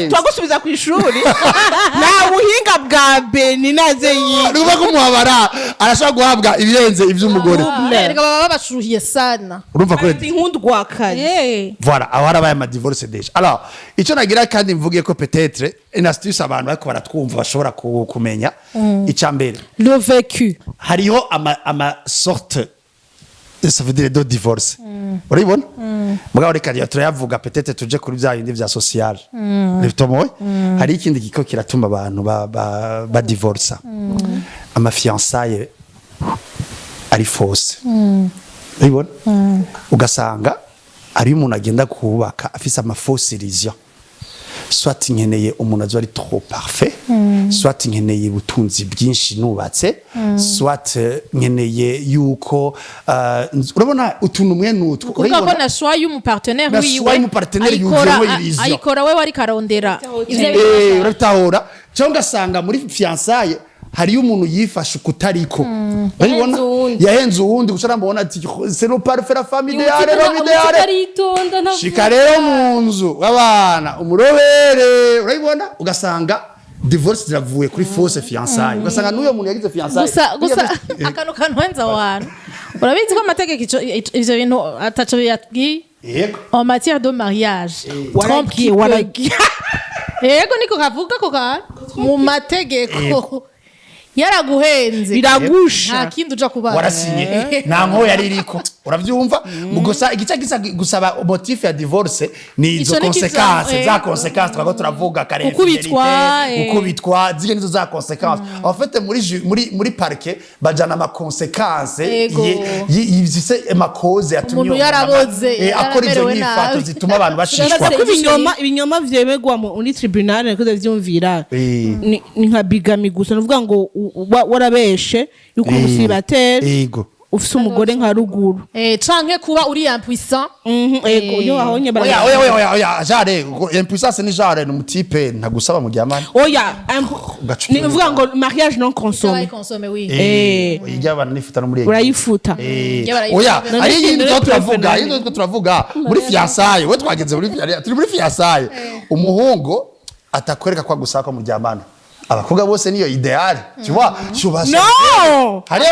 twagusubiza ku ishuri nta buhinga bwa Beny naze nuba ko muhabara arashaka guhabwa ibirenze ivy'umugore erega baba babashuhiye sana urumva ko inkundwa kare voilà aho harabaye ama divorce déjà alors ico nagira kandi mvugiye ko peut-être une astuce abantu bako baratwumva bashobora kumenya icambere le vécu hariho ama sorte ça veut dire de divorce urabibona mugabo reka rya turayavuga peut-être tuje kuri bya bindi vya social bitomoye hari ikindi giko kiratuma abantu ba divorce ama fiançailles ari fausse urabibona ugasanga ari umuntu agenda kubaka afise ama fausse illusion soit nkeneye umuntu azo ari trop parfait soit nkeneye ubutunzi bwinshi nubatse soit nkeneye yuko urabona utuntu mwe nutwo urabona ko na choix y'umu partenaire wiwe ayikora we wari karondera urabitahora cyangwa gasanga muri fiançailles hari umuntu yifashe kutariko urabona yahenze uwundi gushara mbona ati c'est le parfait la famille idéale shika rero mu nzu abana umurobere urabibona ugasanga divorce ziravuye kuri fausse fiançailles ugasanga n'uyo muntu yagize fiançailles gusa akano kanwenza abantu urabizi ko amategeko ivyo bintu ataco yatgi yego en matière de mariage waragiye yego niko kavuga ko mu mategeko yaraguhenze biragusha nta kindi uja kubana warasinye nta nko yari iriko uravyumva gusa igice gusaba motif ya divorce ni izo conséquences za conséquences twako turavuga kare ukubitwa zige nizo za conséquences en fait muri parquet bajana ama conséquences yivise ama cause yatumye umuntu yaraboze akora izo nyifato zituma abantu bashishwa ibinyoma vyemegwa muri tribunal niko vyumvira ni nka bigami gusa nuvuga ngo warabeshe yuko umusibateri ufise umugore nka ruguru canke kuba uri impuissant ego yo ahonye oya jare impuissance ni jare n'umutipe ntagusaba mu giamana oya ni uvuga ngo mariage non consommé consommé oui ijyabana nifuta no muri urayifuta oya ari yindi turavuga muri fiançailles we twagenze muri fiançailles umuhungu atakwereka kwa gusaka mu giamana abakobwa bose niyo ideal tu vois no hari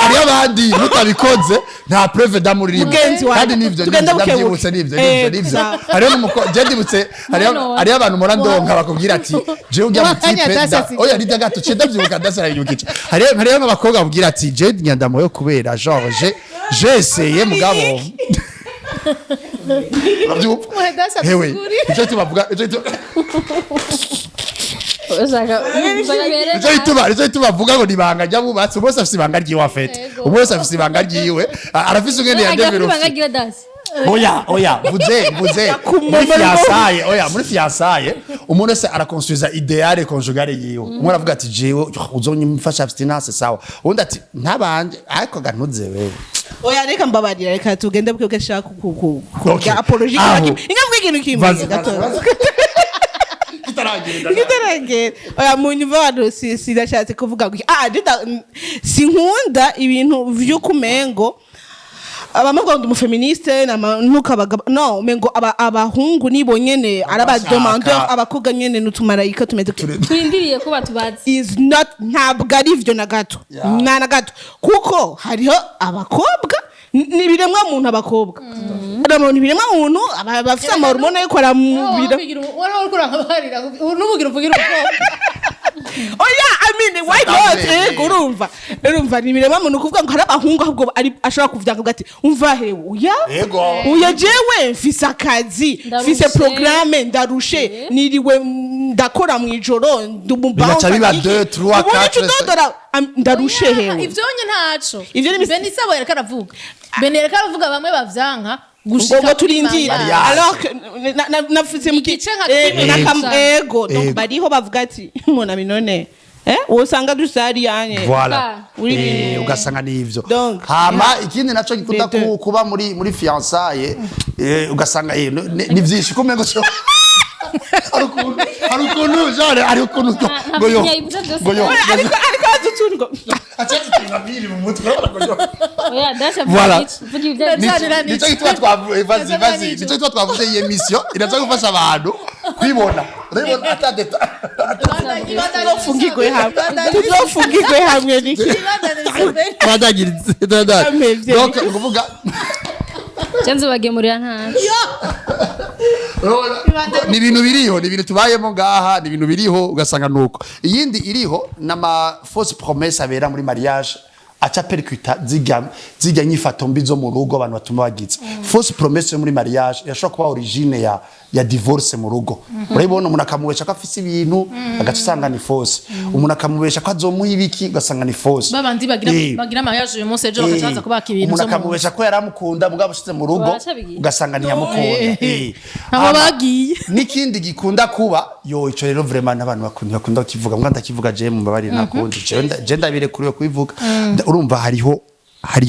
hari abandi mutabikoze nta preuve d'amour rimwe kandi nivyo ndavyibutse nivyo hari n'umuko jendibutse hari abantu mora ndonka bakubwira ati je ujya mu tipe oya rijya gato ce ndavyibuka ndasara yukice hari n'abakobwa bakubwira ati je nyandamo yo kubera George j'ai essayé mugabo hewe icyo tubavuga icyo tubavuga ngo nibanga jya bubatse bose afite ibanga ryiwe afete bose afite ibanga ryiwe arafise ugende yandebero oya vuze muri fiançailles umuntu wese arakonstruiza ideale conjugale yiwe umwe aravuga ati jewe uzonyimfasha abstinence sawa undi ati ntabanje ariko gantuze wewe oya reka mbabarira reka tugende bwe gashaka kuga apology ingavuga ikintu kimwe gato kitarangire oya mu nyumva sidashatse kuvuga ngo sinkunda ibintu vy'ukumengo abamugo ndi umufeministe no mengo abahungu nibo nyene araba demandeur abakobwa nyene n'utumarayika tumeze turindiriye ko batubaza is not ntabwo ari ivyo na gato na gato kuko hariho abakobwa nibiremwa muntu abakobwa abantu biremwa muntu bafite amahormone yo kora mu biro n'ubugira uvugira oya I mean why not urumva nibiremwa muntu kuvuga ngo hari abahungu ahubwo ashobora kuvyanga ati umva hewe uya jewe mfise akazi mfise programme ndarushe niriwe ndakora mu ijoro ndumubanga biba 2 3 4 ndarushe hewe ivyo nye ntaco Beny sabo yereka aravuga Beny yereka aravuga bamwe bavyanka gushika turindira alors nafuze mu gice ego donc bariho bavuga ati mona binone usanga dusari yanye voilà ugasanga nivyo hama ikindi naco gikunda kuba muri fiançailles ugasanga ni vyinshi kumengo cyo arukuntu jare arukuntu goyo ariko azutungo atati tingabiri mu mutwe oya dasha nico kitwa twavuze nico twavuze iyi emission iraza gufasha abantu kwibona urabona atadeta tuzofungirwe hamwe niki badagiritse donc ukuvuga cyanze bagemurira ntaje ni ibintu biriho ni ibintu tubayemo ngaha ni ibintu biriho ugasanga nuko iyindi iriho nama fausse promesse abera muri mariage acha percuta zigya nyifato mbi zo mu rugo abantu batuma bagize fausse promesse muri mariage yashobora kuba origine ya divorce mu rugo urabona umuntu akamubesha ko afise ibintu agatusanga ni fausse umuntu akamubesha ko azomuha ibiki ugasanga ni fausse babandi bagira mariage uyu munsi ejo bakacaza kubaka ibintu umuntu akamubesha ko yaramukunda mugabo ushize mu rugo ugasanga ni yamukunda abo bagiye nikindi gikunda kuba ico rero vraiment n'abantu bakunda kivuga mbwa ndakivuga je mu babari nakundi je ndabire kuri yo kubivuga urumva hariho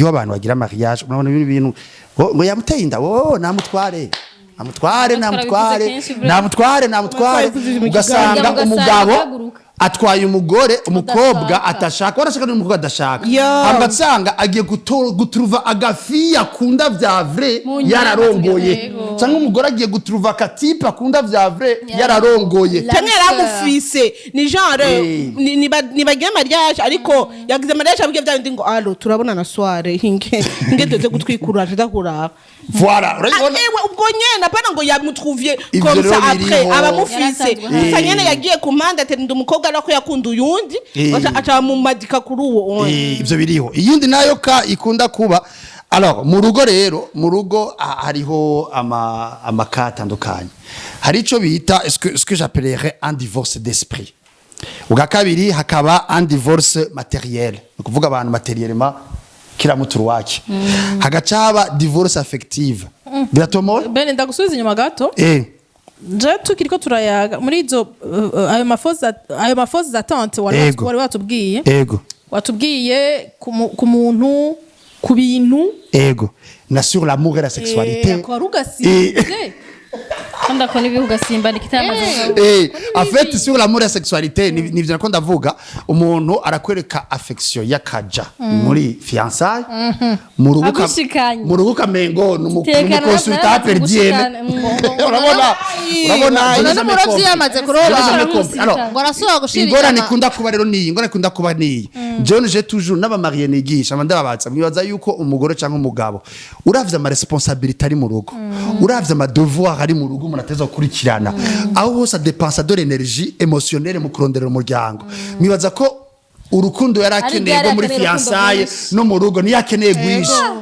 abantu bagira mariage urabona ibintu ngo yamuteye inda namutware ugasanga umugabo atwaye umugore umukobwa atashaka warashaka n'umukobwa adashaka agasanga agiye guturuva agafi akunda vya vrai yararongoye cyangwa umugore agiye guturuva akatipa akunda vya vrai yararongoye cyangwa yaramufise ni genre ni bagiye mariage ariko yagize mariage abwiye bya bindi ngo allo turabona na soirée hinge doze gutwikura tudakura voilà ewe ubwo nyene apana ngo yamutrouvier comme ça après abamufise sanyene yagiye ku mpande atenda umukobwa ariko yakunda uyundi acha mu madika kuri uwo ivyo biriho iyindi nayo ka ikunda kuba alors mu rugo rero mu rugo hariho amaka atandukanye hari ico bita ce que j'appellerais un divorce d'esprit uga kabiri hakaba un divorce matériel ukuvuga abantu matériellement kila mtu wake hagacaba divorce affective biratomoye Beny ndagusubiza inyuma gato je tukiriko turayaga muri izo ayo mafoze d'attente wari watubwiye ego watubwiye ku muntu ku bintu ego na sur l'amour et la sexualité kwa rugasije Kanda koni bihuga simba nikitamaze. En fait sur l'amour et la sexualité nivyo nako ndavuga umuntu arakwereka affection yakaja muri fiançailles mu rubuka mengo n'umukonsulta perdienne urabona none muravyamaze kuroba ngo arasubira gushira ingorane ikunda kuba rero niyi ingorane ikunda kuba niyi John je toujours n'abamariye nigisha ndababatsa mwibaza yuko umugore cyangwa umugabo uravye ama responsabilité ari mu rugo uravye ama devoir ari mu rugo munateza gukurikirana aho hose dépense de l'énergie émotionnelle mu kurondera umuryango mwibaza ko urukundo yarakeneye go muri fiançailles no mu rugo niyakeneye guhisha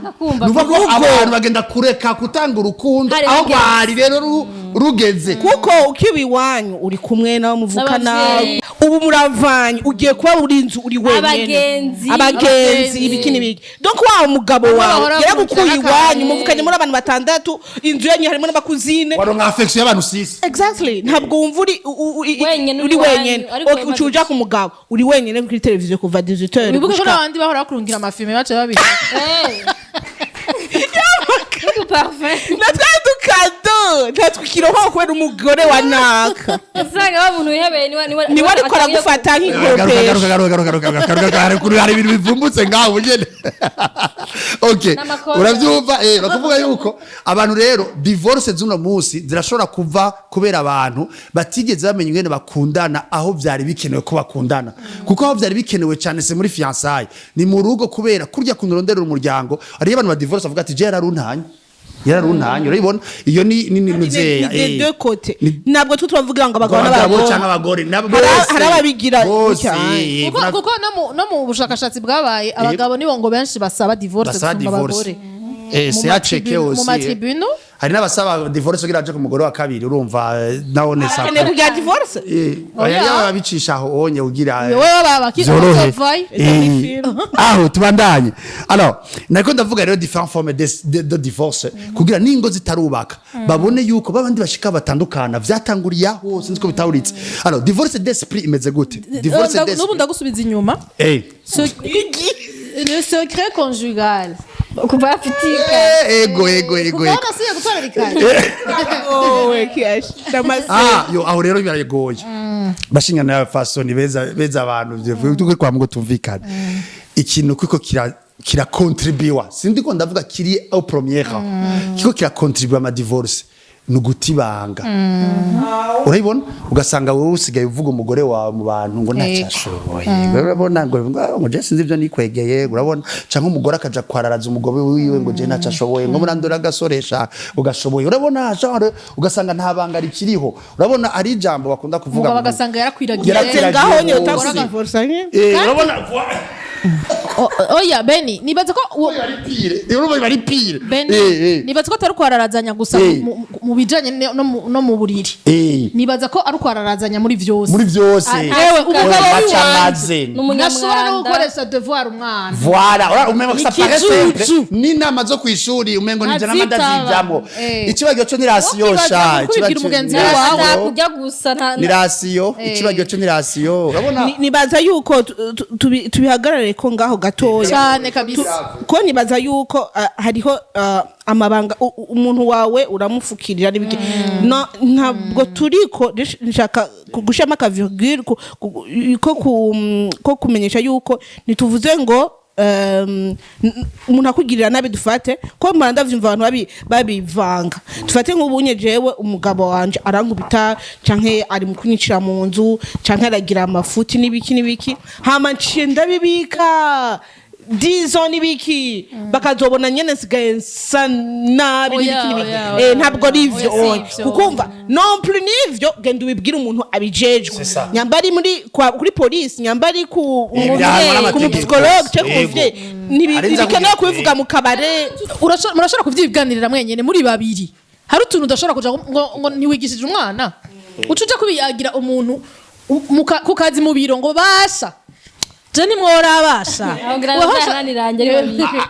nuva ko abantu bagenda kureka kutanga urukundo aho bari rero rugeze kuko ukibi wanyu uri kumwe nawe muvukana ubu muravanye ugiye kuba uri inzu uri wenyene abagenzi ibikini biki donc wa mugabo wawe yaragukuye iwanyu muvukanye muri abantu batandatu inzu yanyu harimo n'abakuzine waronka affection y'abantu 6 exactly ntabwo wumva uri wenyene ucuja ku mugabo uri wenyene kuri televiziyo kuva 18h bibuke ko abandi bahora bakurungira amafilme bace babiri Parfait. natwe dukado natwe kiroho kwera umugore wa naka Usanga bamuntu yihebeye ni wari kora gufata nk'inkopesh garuka kuri hari ibintu bivumbutse ngaho nyene okay uravyumva bakuvuga yuko abantu rero divorce z'uno munsi zirashobora kuva kubera abantu batigeze bamenya ingene bakundana aho vyari bikenewe ko bakundana kuko aho vyari bikenewe cyane se muri fiançailles ni mu rugo kubera kurya kunurondera umuryango ari abantu ba divorce avuga ati je yararuntanye urabibona iyo ni muzeya de deux côtés nabwo turavuga ngo abagabo cyangwa abagore hari ababigira cyane kuko no mu bushakashatsi bwabaye abagabo nibo ngo benshi basaba divorce ku bagore c'est à checker aussi mu matribunal hari n'abasaba divorce kugira aje ku mugore wa kabiri urumva naho nesa ne kugira divorce oya babicisha aho onye ugira wewe babakizorohe aho tubandanye alors nako ndavuga rero different formes de divorce kugira ningo zitarubaka babone yuko babandi bashika batandukana vyatanguriye aho sinzi ko bitawuritse alors divorce d'esprit imeze gute divorce d'esprit n'ubu ndagusubiza inyuma le secret conjugal kuba afitika ego kubona siye gutwararikana yo aho rero biragoye bashingana ya fasoni beza abantu tuko kwa mugo tumvikana ikintu kuko kira contribuer sindi ko ndavuga kiri au première kiko kira contribuer ama divorce nugutibanga urabibona ugasanga wowe usigaye uvuga umugore wawe mu bantu ngo ntacashoboye urabona ngo je sinzi ivyo nikwegeye urabona canke umugore akaja kwararaza umugabo wiwe ngo je ntacashoboye ngo murandura gasoresha ugashoboye urabona genre ugasanga nta banga rikiriho urabona ari ijambo bakunda kuvuga ngo bagasanga yarakwiragiye ngaho nyo utakudivorce urabona oya Beny nibaza ko bari pire Beny nibaza ko atari kwararazanya gusa mu bijanye no mu buriri nibaza ko ari kwararazanya muri vyose ewe umugabo w'amaze nashobora no gukoresha devoir umwana voilà umengo ça paraît simple ni nama zo kwishuri umengo ni jana mandazijamo ikibagyo cyo ni ratio sha ikibagyo umugenzi wawe kujya gusa ni ratio ikibagyo cyo ni ratio urabona nibaza yuko tubihagarare ko ngaho gatoya cyane kabisa ko nibaza yuko hariho amabanga umuntu wawe uramufukirira n'ibiki ntabwo turiko nshaka gushama ka virgule ko kumenyesha yuko nituvuze ngo umuntu akugirira nabi dufate ko mara vyumva abantu babivanga dufate nk'ubunye jewe umugabo wanje arankubita canke ari mu kunyicira mu nzu canke aragira amafuti n'ibiki hama nciye ndabibika dizo nibiki bakazobona nyene sigaye nabi n'ibiki ntabwo rivyo kukumva non plus nivyo genda ubibwira umuntu abijejwe nyambari kuri police nyambari ku psychologue cyo kuvye nibikenewe kubivuga mu kabare murashobora kuvyiganirira mwenyene muri babiri hari utuntu udashobora kuja ngo ntiwigishije umwana ucuja kubiyagira umuntu ku kazi mu biro ngo basha je nimworabasha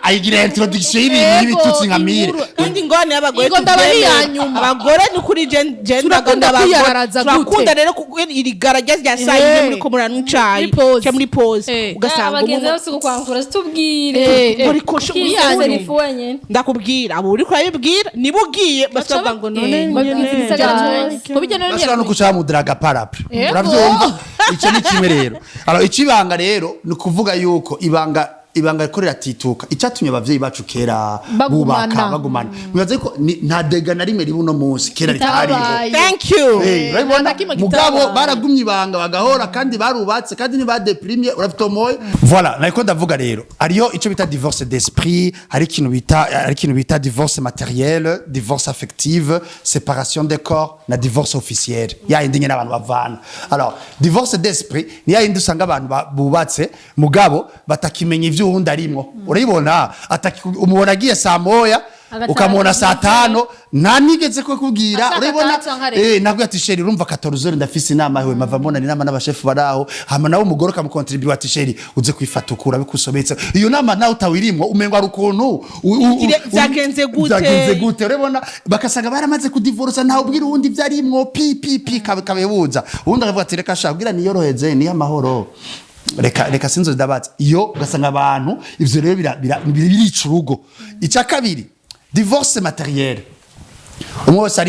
ayigira introduction y'ibintu y'ibitutsi nka mire kandi ingorane y'abagore Ingo ndaba ari iya nyuma. abagore ni kuri gender Turakunda kwiyararaza gute? turakunda rero iri garajya rya saa yine muri ko muranywa icayi Muri pause. cyangwa muri pause ugasanga abagenzi bose gukwankura tubwire muri kosho serifu wenyene ndakubwira abo uri kurabibwira niba ugiye basaba ngo none bashobora no kucamudiraga parapre uravyumva icyo ni kimwe rero alors icibanga rero ni kuvuga yuko ibanga riko riratituka icyatumye abavyeyi bacu kera bubaka bagumana mwibaze ko nta dega na rimwe ribu no munsi kera ritari thank you urabona mugabo baragumye ibanga bagahora kandi barubatse kandi ni badeprimye urafitomoye voilà nako ndavuga rero ariyo ico bita divorce d'esprit hari ikintu bita divorce matériel divorce affective séparation des corps na divorce officiel ya indi nyene abantu bavana alors divorce d'esprit ni ya indi usanga abantu bubatse mugabo batakimenya uwundi arimwo urayibona umubona agiye saa moya ukamubona saa tano nta nigeze ko kubwira urayibona nabwo ati sheri urumva 14h ndafise inama yewe mavamona ni inama n'abashefu baraho hama nawe umugore ukamukontribute ati sheri uze kwifata ukura bikusobetse iyo nama nawe utawirimwo umengo ari ukuntu zagenze gute urabona bakasanga baramaze kudivorce ntawe ubwira uwundi vyarimwo pi kabebuza uwundi akavuga ati reka shaka bwira niyoroheze ni amahoro reka sinzo ndabaza iyo ugasanga abantu ivyo rero birica urugo icya kabiri divorce matériel umwe wese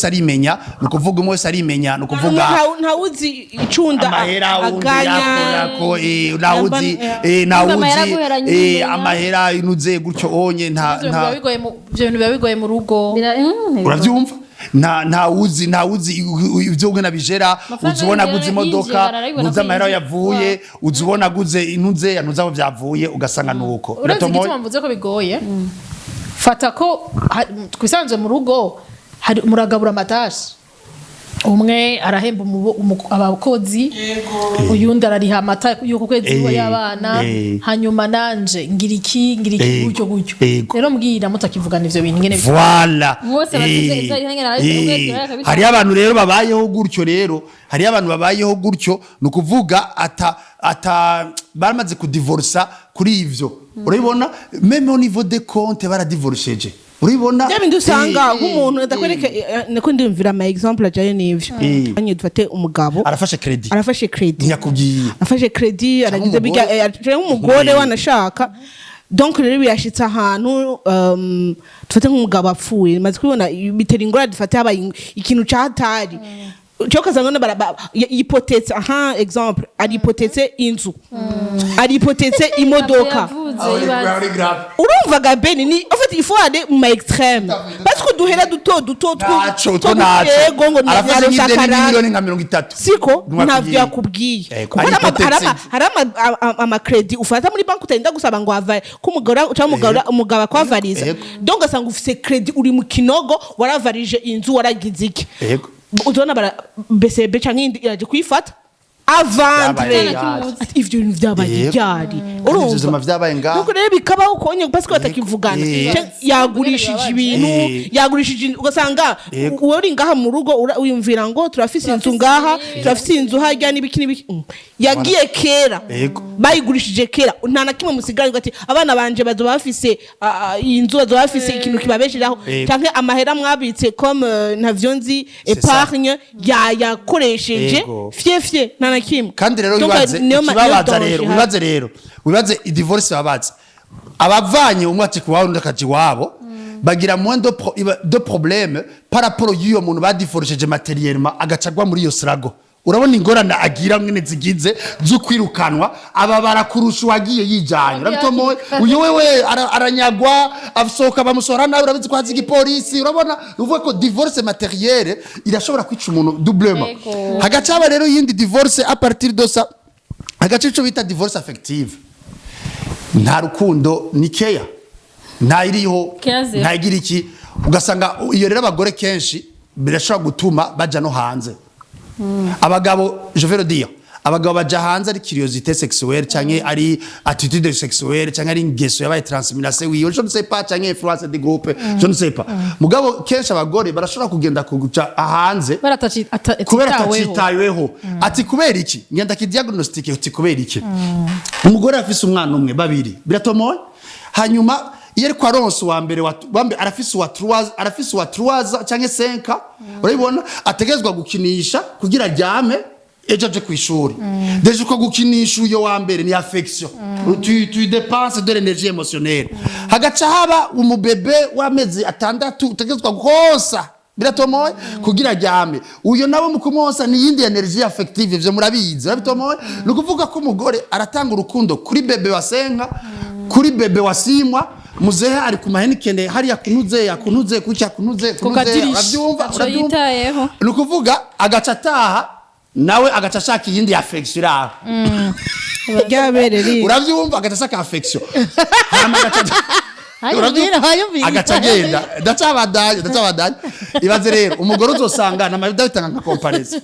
arimenya ni ukuvuga umwe wese arimenya ni ukuvuga ntawuzi icunda aganya amahera inuze gutyo onye ibyo biba bigoye mu rugo uravyumva ntawuzi ivyo gwe nabijera uzubona guze imodoka uza amahera yavuye uzubona guze intuze yanuza aho vyavuye ugasanga nuko uratomoye mvuze ko bigoye fata ko twisanzwe mu rugo hari muragabura amatashi umwe arahemba abakozi uyundi arariha amata yuko kwezi y'abana hanyuma nanje ngiriki gutyo rero mbwira mutakivugana ivyo bintu ngene voilà hari abantu rero babayeho gutyo nukuvuga ata baramaze kudivorça kuri ivyo urabibona même au niveau des comptes baradivorceje uribona Ndabindi usanga nk'umuntu ndakwereka nako ndimvira ama example ajaye n'ivyo anye dufate umugabo arafashe credit ntiyakubwiye afashe credit aragize bijya nk'umugore wanashaka donc rero biyashitse ahantu dufate nk'umugabo apfuye maze kubona bitera ingora dufate haba ikintu cyatari cyo kazanga bara hypothèse exemple ari hypothèse inzu ari hypothèse imodoka urumvaga Beny ni en fait il faut aller mu extrême parce que duhera duto ngo arafashe miliyoni nka 30 siko ntavyo yakubwiye harama ama credit ufata muri banki utenda gusaba ngo ava umugabo kwavariza donc asanga ufise credit uri mu kinogo waravarije inzu waragize iki uzona bara BCB canke iraje kwifata avandre ivyo bintu vyabaye ryari urumva vyabaye ngaho nuko rero bikabaho konye parce que batakivugana yagurishije ibintu yagurishije ugasanga uri ngaha mu rugo uyumvira ngo turafise inzu ngaha turafise inzu hajya n'ibiki yagiye kera bayigurishije kera nta na kimwe musigara ati abana banje bazo bafise inzu bazo bafise ikintu kibabeshiraho canke amahera mwabitse comme ntavyonzi épargne yakoresheje fiefie nta kimwe kandi rero wibaze divorce babaze abavanye umwati ku wawe ndakaji wabo bagira moins de problème par rapport y'uyo muntu badivorceje matériellement agacagwa muri yo srago urabona ingorane agira mwene zigize zo kwirukanwa aba barakurusha wagiye yijanye urabitomoye uyu wewe aranyagwa asohoka bamusora nawe urabizi ko hazi igipolisi urabona uvuga ko divorce matérielle irashobora kwica umuntu doublement hagacaba rero yindi divorce à partir de ça hagacico bita divorce affective nta rukundo ni keya nta iriho nta igira iki ugasanga iyo rero abagore kenshi birashobora gutuma baja no hanze abagabo je veux le dire abagabo baja hanze ari curiosité sexuelle canke ari attitude sexuelle canke ari ingeso yabaye transminase wiyo je ne sais pas canke influence de groupe je ne sais pas mugabo kenshi abagore barashobora kugenda kuguca hanze kubera atacitayeho ati kubera iki ngenda ki diagnostic uti kubera iki umugore afise umwana umwe babiri biratomoye hanyuma iyo ariko aronse wa mbere arafise wa 3 canke 5 urabibona ategezwa gukinisha kugira ryame ejo aje kwishuri deje ko gukinisha uyo wa mbere ni affection tu dépenses de l'énergie émotionnelle hagaca haba umubebe w'amezi 6 utegezwa gukosa biratomoye kugira ryame uyo nawe mukumonsa ni yindi energie affective ivyo murabizi urabitomoye nukuvuga ko umugore aratanga urukundo kuri bebe wa senka kuri bebe wa simwa muzehe ari kumahenikende hari yakunuze kuki uravyumva nukuvuga agaca ataha nawe agaca ashaka iyindi affection iraho uravyumva agaca ashaka affection agaca agenda ndacabandanya ibaze rero umugore uzosanga namabida bitanga nka comparaison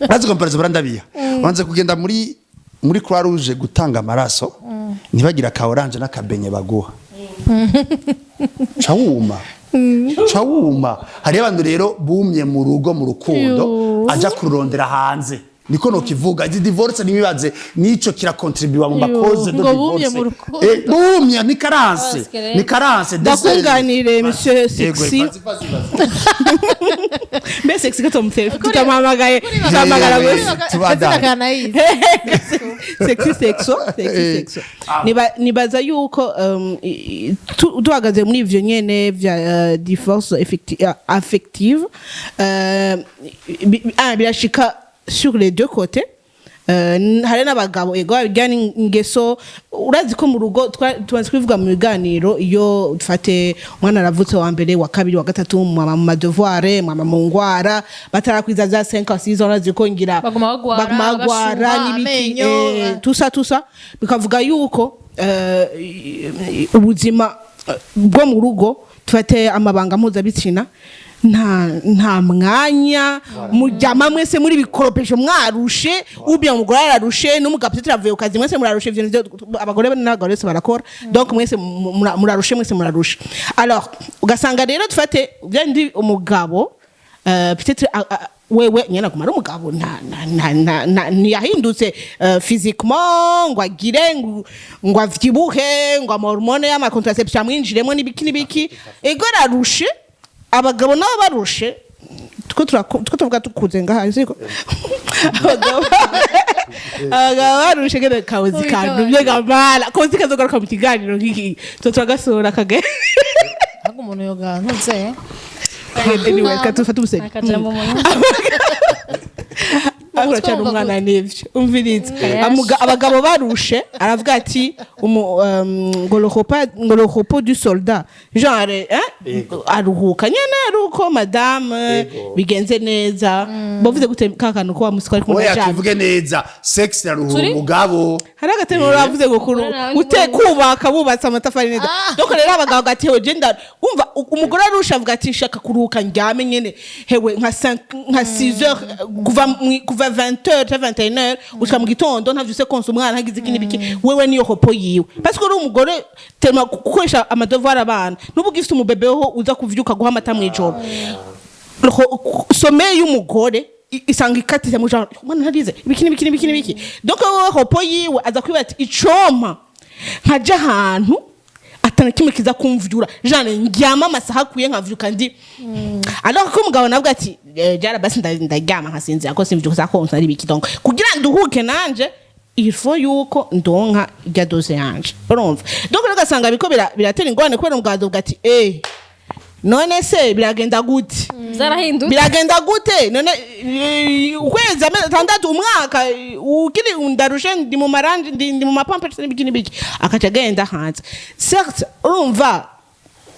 urazi comparaison barandabiya wanze kugenda muri Croix Rouge gutanga amaraso ntibagira ka orange n'akabenye baguha Chawuma hari abantu rero bumye mu rugo mu rukundo aja kurondera hanze niko no kivuga izi divorce nimibaze nico kira contribute mu makoze do divorce bumye ni carence ndakunganire monsieur sexy mais sexy que tumfere tutamamagaye tutamagara sexo nibaza yuko duhagaze muri ivyo nyene vya divorce affective birashika sur les deux côtés hari n'abagabo ego bijyana ingeso urazi ko mu rugo tubanze kwivuga mu biganiro iyo dufate umwana aravutse wa mbere wa kabiri wa gatatu mama mu devoir mama mu ngwara batarakwiza za 5 6 urazi ko ngira bagumagwara n'ibiki tusa bikavuga yuko ubuzima bwo mu rugo tufate amabanga mpuzabitsina nta mwanya mujyama mwese muri bikoropesho mwarushe ubya umugore ararushe n'umugabo turavuye ukazi mwese murarushe ivyo abagore n'abagore bose barakora donc mwese murarushe alors ugasanga rero tufate byandi umugabo peut-être wewe nyana kumara umugabo ntiyahindutse physiquement ngo agire ngo avyibuhe ngo hormone y'ama contraception mwinjiremo n'ibiki ego ararushe abagabo nabo barushe tuvuga tukuze ngaha siko abagabo barushe gene kazi kantu byegamala kozi kazogaruka mu kiganiro nkiki turagasora kage ahubwo umuntu yoga ntuze anyway katufata ubuse ahura cyane umwana n'ivyo umvirize abagabo barushe aravuga ati ngo le repos du soldat genre aruhuka nyene aruko madame bigenze neza bavuze gute kakano ko bamusiko ari kumwe cyane kivuge neza sex aruhuka umugabo hari agatemo bavuze gukuru utekubaka bubatsa amatafari neza donc rero abagabo gatewe gender umva umugore arusha avuga ati shaka kuruhuka njyame nyene hewe nka 6 heures kuva 20h 21h ushaka mu gitondo ntavyuse konsa umwana hagize kinibiki wewe niyo hopo yiwe parce que uri umugore tema gukoresha amadevoir abana nubu gifite umubebe ho uza kuvyuka guha amata mu ijoro sommeil y'umugore isanga ikatise mu jana mwana harize ibiki donc wewe hopo yiwe aza kwiba ati icoma nkaja ahantu atana kimwe kiza kumvyura jane ndyama amasaha kuye nkavyuka ndi alors ko umugabo nabwo ati jara basi ndaryama nkasinzira ko simvyuka konsa ari biki donc kugira nduhuke nanje il faut yuko ndonka rya dose yanje urumva donc ugasanga biko biratera ingorane kubera umugabo ugati none se biragenda gute biragenda gute none ukwezi amezi 6 umwaka ukiri undarushe ndi mu maranje ndi mu mapampers n'ibiki akaca agenda hanze certes urumva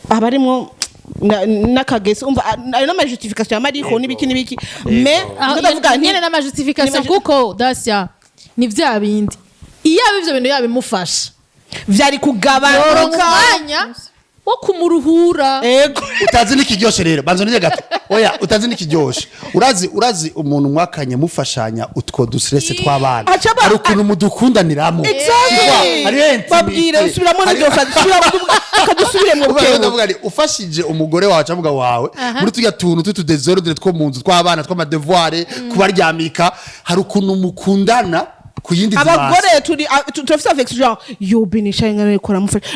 abarimo nakagese umva ayo na justification amariko n'ibiki mais ndavuga nyene na justification kuko Dacia ni vya bindi iyo ivyo bintu yabimufasha vyari kugabanuka wo kumuruhura ego utazi n'ikiryoshe rero banzo nije gato oya utazi n'ikiryoshe urazi umuntu mwakanye mufashanya utwo dustress tw'abana Acaba- ari ukuntu mudukundaniramo exactly babwire usubiramo n'ibyo kadusubire mu bwenge ndavuga ni ufashije umugore wawe cyangwa wawe muri tujya tuntu tutudezordre two mu nzu tw'abana tw'amadevoir kubaryamika hari ukuntu mukundana ku yindi dimanche abagore turafite affection genre yo binisha ingana ikora mufasha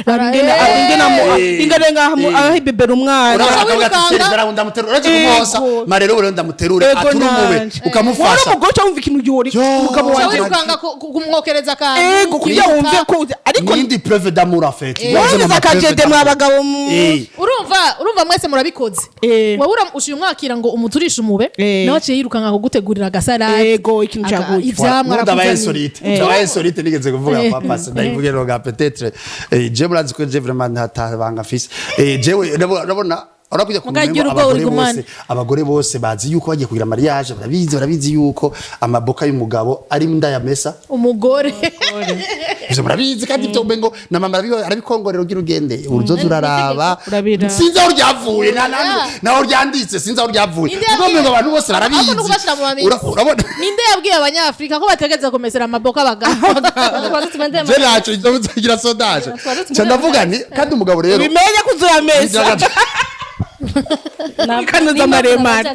ingana ngaha aho bebera umwana uraje kumuhosa marero ure ndamuterure aturumuwe ukamufasha wari umugore cyangwa umva ikintu yori umugabo wanjye wirukanga kumwokereza kandi ego kugira wumve ko ariko nindi preuve d'amour en fait wongeza kajede mu abagabo urumva mwese murabikoze wowe ushuye umwakira ngo umuturishe umube nawe aciye yirukanga kugutegurira agasarade ego ikintu cyaguye ivyamwa ndabaye solite nigeze kuvuga papa se ndayivuge no ga peut-être je murazi ko je vraiment ntatabanga fils jewe urabona Urakuja kumenya abagore bose bazi yuko bagiye kugira mariage barabizi yuko amaboka y'umugabo ari nda ya mesa umugore ivyo murabizi kandi byo bengo na mama arabikongorero gira ugende uruzozo uraraba sinza uryavuye na uryanditse sinza uryavuye ngombe ngo abantu bose barabizi urabona ninde yabwiye abanyafrika ko bategeza kumesera amaboka abagabo je naco izogira sondage ndavuga ni kandi umugabo rero bimenye kuzoya mesa ikanuza maremare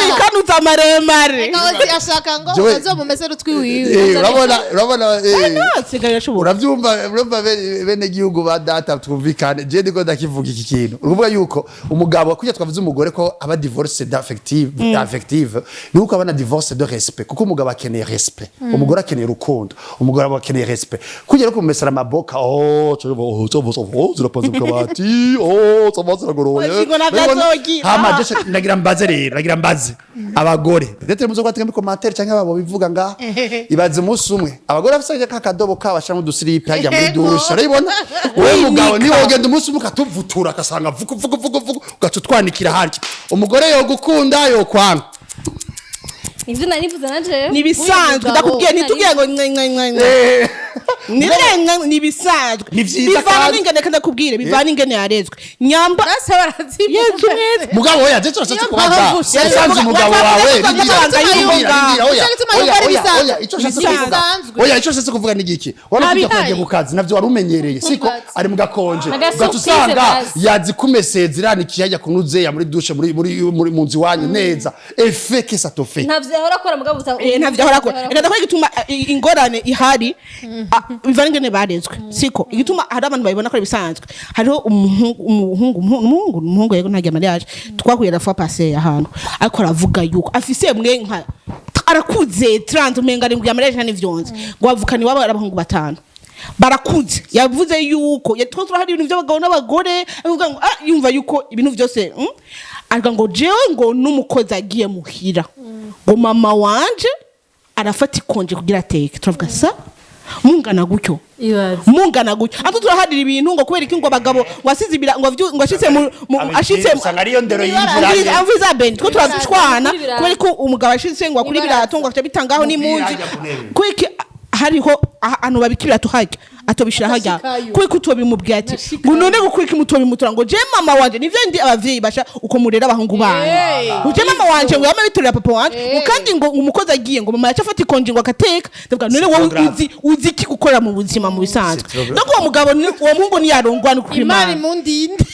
ikanuza maremare ashaka ngo azomumesera utwiwiwe urabona sigaye ashobora uravyumva bene gihugu ba data twumvikane je ndiko ndakivuga iki kintu uruvuga yuko umugabo kujya twavuze umugore ko aba divorce d'affective nuko abana divorce de respect kuko umugabo akeneye respect umugore akeneye urukundo umugabo akeneye respect kujya no kumesera amaboka zirapanze kabati sabaza ragoroye hama je ndagira mbaze abagore ndetse muzo kwateka mu commentaire cyangwa babo bivuga ngaha ibaze umunsi umwe abagore bafite kakadobo kabasha mu dusiripe hajya muri dusha urabona wewe mugabo ni wogenda umunsi umwe katuvutura akasanga vuko ugacu twanikira harya umugore yo gukunda yo kwanga ivyo narivuze naje nibisanzwe ndakubwiye nitugiye ngo nibisanzwe bivana n'ingene kandi ndakubwire bivana n'ingene yarezwe nyamba base barazibye mugabo oya je cyose kubaza yasanze umugabo wawe oya icyo cyose kuvuga n'igiki wari kujya kwaje ku kazi navyo wari umenyereye siko ari mu gakonje ugatusanga yazi kumesezerana ikiyajya kunuze ya muri dushe muri munzi wanyu neza effet que ça te fait ntavyahora akora mugabo ntavyahora akora reka ndakora igituma ingorane ihari bivana ingene barezwe siko igituma hari abantu babibona ko bisanzwe hariho umuhungu yego ntajya mariage twakuye la fois passée ahantu ariko aravuga yuko afise mwe nka arakuze 30 umenga ari ya mariage n'ivyonze ngo bavukani waba abahungu batanu barakuze yavuze yuko yatwotro hari ibintu by'abagabo n'abagore avuga ngo yumva yuko ibintu byose ariko ngo jewe ngo numukozi agiye muhira ngo mama wanje arafata ikonje kugira ateke turavuga sa mungana gutyo ato turahadira ibintu ngo kubera iki ngo abagabo wasize ibira ngo ashitse ashitse sangariyo ndero y'imvura avuze Beny two turazishwana kubera ko umugabo ashitse ngo akuri birato ngo bitangaho n'impunzi kwiki hariho ahantu babikira tuhajya atobishira hajya kwiko utobimubwiye ati ngo none gukwika mutobimutura ngo je mama wanje nivyo ndi abavyeyi basha uko murera abahungu bana uje mama wanje ngo yama biturira papa wanje kandi ngo umukozi agiye ngo mama yacafata ikonje ngo akateka ndavuga none wowe uzi iki gukora mu buzima mu bisanzwe no kuwa mugabo uwo muhungu ni yarongwa no kwimana imana mundinde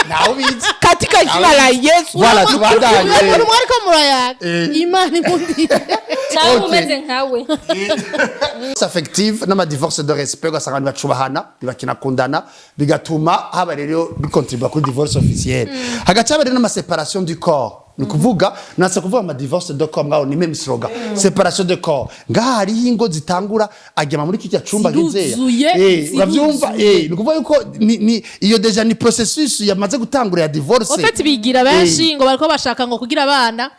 naho bizi katika jina la Yesu wala tubandanye mwari ko murayaga imana imundinde cyangwa umeze nkawe affective n'ama divorce de respect gasanga bacubahana bibakinakundana bigatuma haba rero bikontribua kuri divorce officielle hagaca rero n'ama séparation du corps nukuvuga nasa kuvuga ama divorce de corps ngaho ni même slogan séparation de corps ngahari hingo zitangura ajyama muri kijya cumba gizeya uravyumva nukuvuga yuko ni iyo deja ni processus yamaze gutangura ya divorce ofete bigira benshi ngo bariko bashaka ngo kugira abana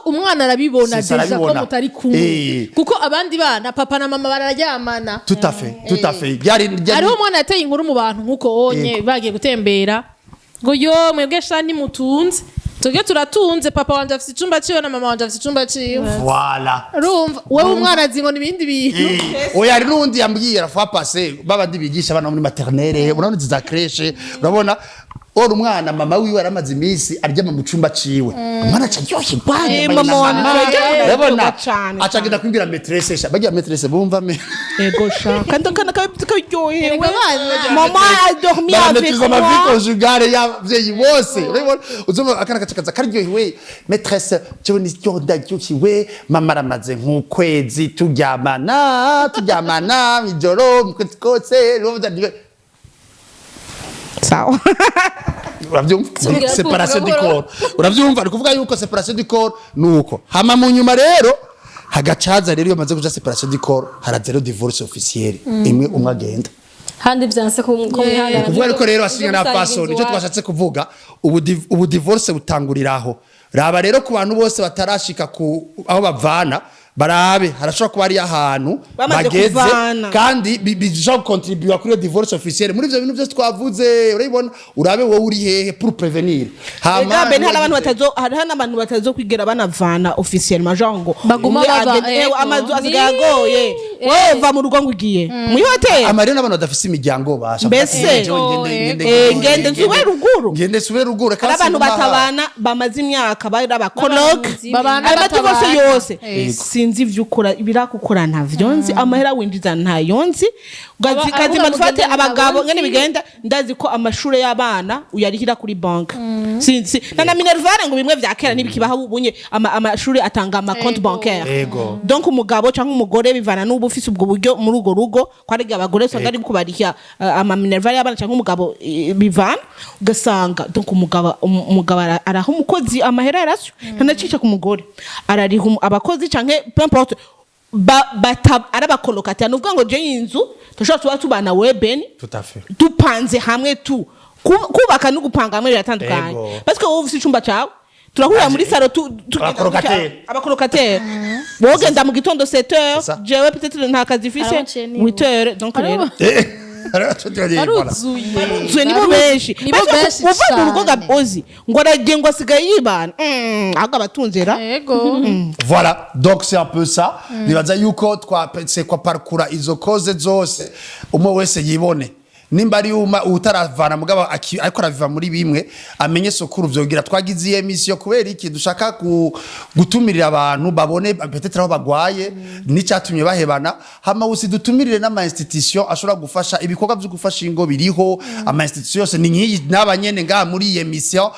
umwana arabibona deja ko mutari kumwe kuko abandi bana papa na mama bararyamana tout à fait ariho umwana yateye inkuru mu bantu nkuko onye bagiye gutembera ngo yo mwebwe shani mutunze tuge turatunze papa wanje afite icumba ciwe na mama wanje afite icumba ciwe voilà urumva wewe umwana azingo nibindi bintu oya ari nundi yambwiye la fois passée babandi bigisha abana muri maternelle urabona za crèche urabona ora umwana mama wiwe aramaze iminsi aryama mu cumba ciwe umwana acaryoshye bane mama wanjye urabona cyane acagenda kwibwira maîtresse sha bagira maîtresse bumva me ego sha kandi kana karyohewe mama a dormi avec ma vie moi conjugale y'abavyeyi bose urabona uzuma akana kacakaza karyohewe maîtresse cyo ni cyo ndaryohiwe mama aramaze nk'ukwezi turyamana ijoro mukwezi kose sawa uravyumva separation du corps uravyumva arikuvuga yuko separation du corps nuko hama mu nyuma rero hagacaza rero iyo maze kuja separation du corps haraza rero divorce officiel imwe umwe agenda handi vyanse ko mwihangana kuvuga ariko rero asinya na faso nico twashatse kuvuga ubu divorce butanguriraho raba rero ku bantu bose batarashika ku aho bavana barabe harashobora kuba ari ahantu bageze kandi bija contribuer kuri divorce officielle muri ivyo bintu byose twavuze urabibona urabe wowe uri hehe pour prevenir hama ben hari abantu batazo kwigera banavana officiellement genre ngo baguma amazu asigagoye wowe va mu rugo ngugiye muri hotel amarero n'abantu badafise imiryango basha mbese ngende nsubire ruguru kandi abantu batabana bamaze imyaka bari abakologue babana bose yose sinzi vyukura birakukura ntavyo nzi amahera winjiza ntayo nzi kazima dufate abagabo ngene bigenda ndazi ko amashure y'abana uyarihira kuri bank sinzi na minervare ngo bimwe vyakera nibikibaho ubunye amashure atanga ama compte bancaire donc umugabo canke umugore bivana n'ubu ufise ubwo buryo muri ugo rugo kwarega abagore so ngari kubariha ama minervare y'abana canke umugabo bivana ugasanga donc umugabo araho umukozi amahera yarasyo ntanacica ku mugore arariha abakozi canke peu importe arabakolokatira nuvuga ngo je inzu tushobora tuba tubana we Beny tout à fait dupanze hamwe tu kubaka no gupanga hamwe biratandukanye parce que wowe ufite icumba cawe turahurira muri salo abakolokatera wogenda mu gitondo 7h jewe peut-être nta kazi ifise 8h donc rero baruzuye nibo benshi uva mu rugo gabozi ngo aragengo asigaye yibana ahubwo abatunzera voilà donc c'est un peu ça nibaza yuko twapetse kwa parcours izo cause zose umwe wese yibone nimba ari utaravana mugabo ariko araviva muri bimwe amenye sokuru vyogira twagize iyi emission kubera iki dushaka gutumirira abantu babone peut-être aho bagwaye n'icyatumye bahebana hama usi dutumirire n'ama institution ashobora gufasha ibikorwa byo gufasha ingo biriho ama institution yose ni nkiyi n'abanyene ngaha muri iyi emission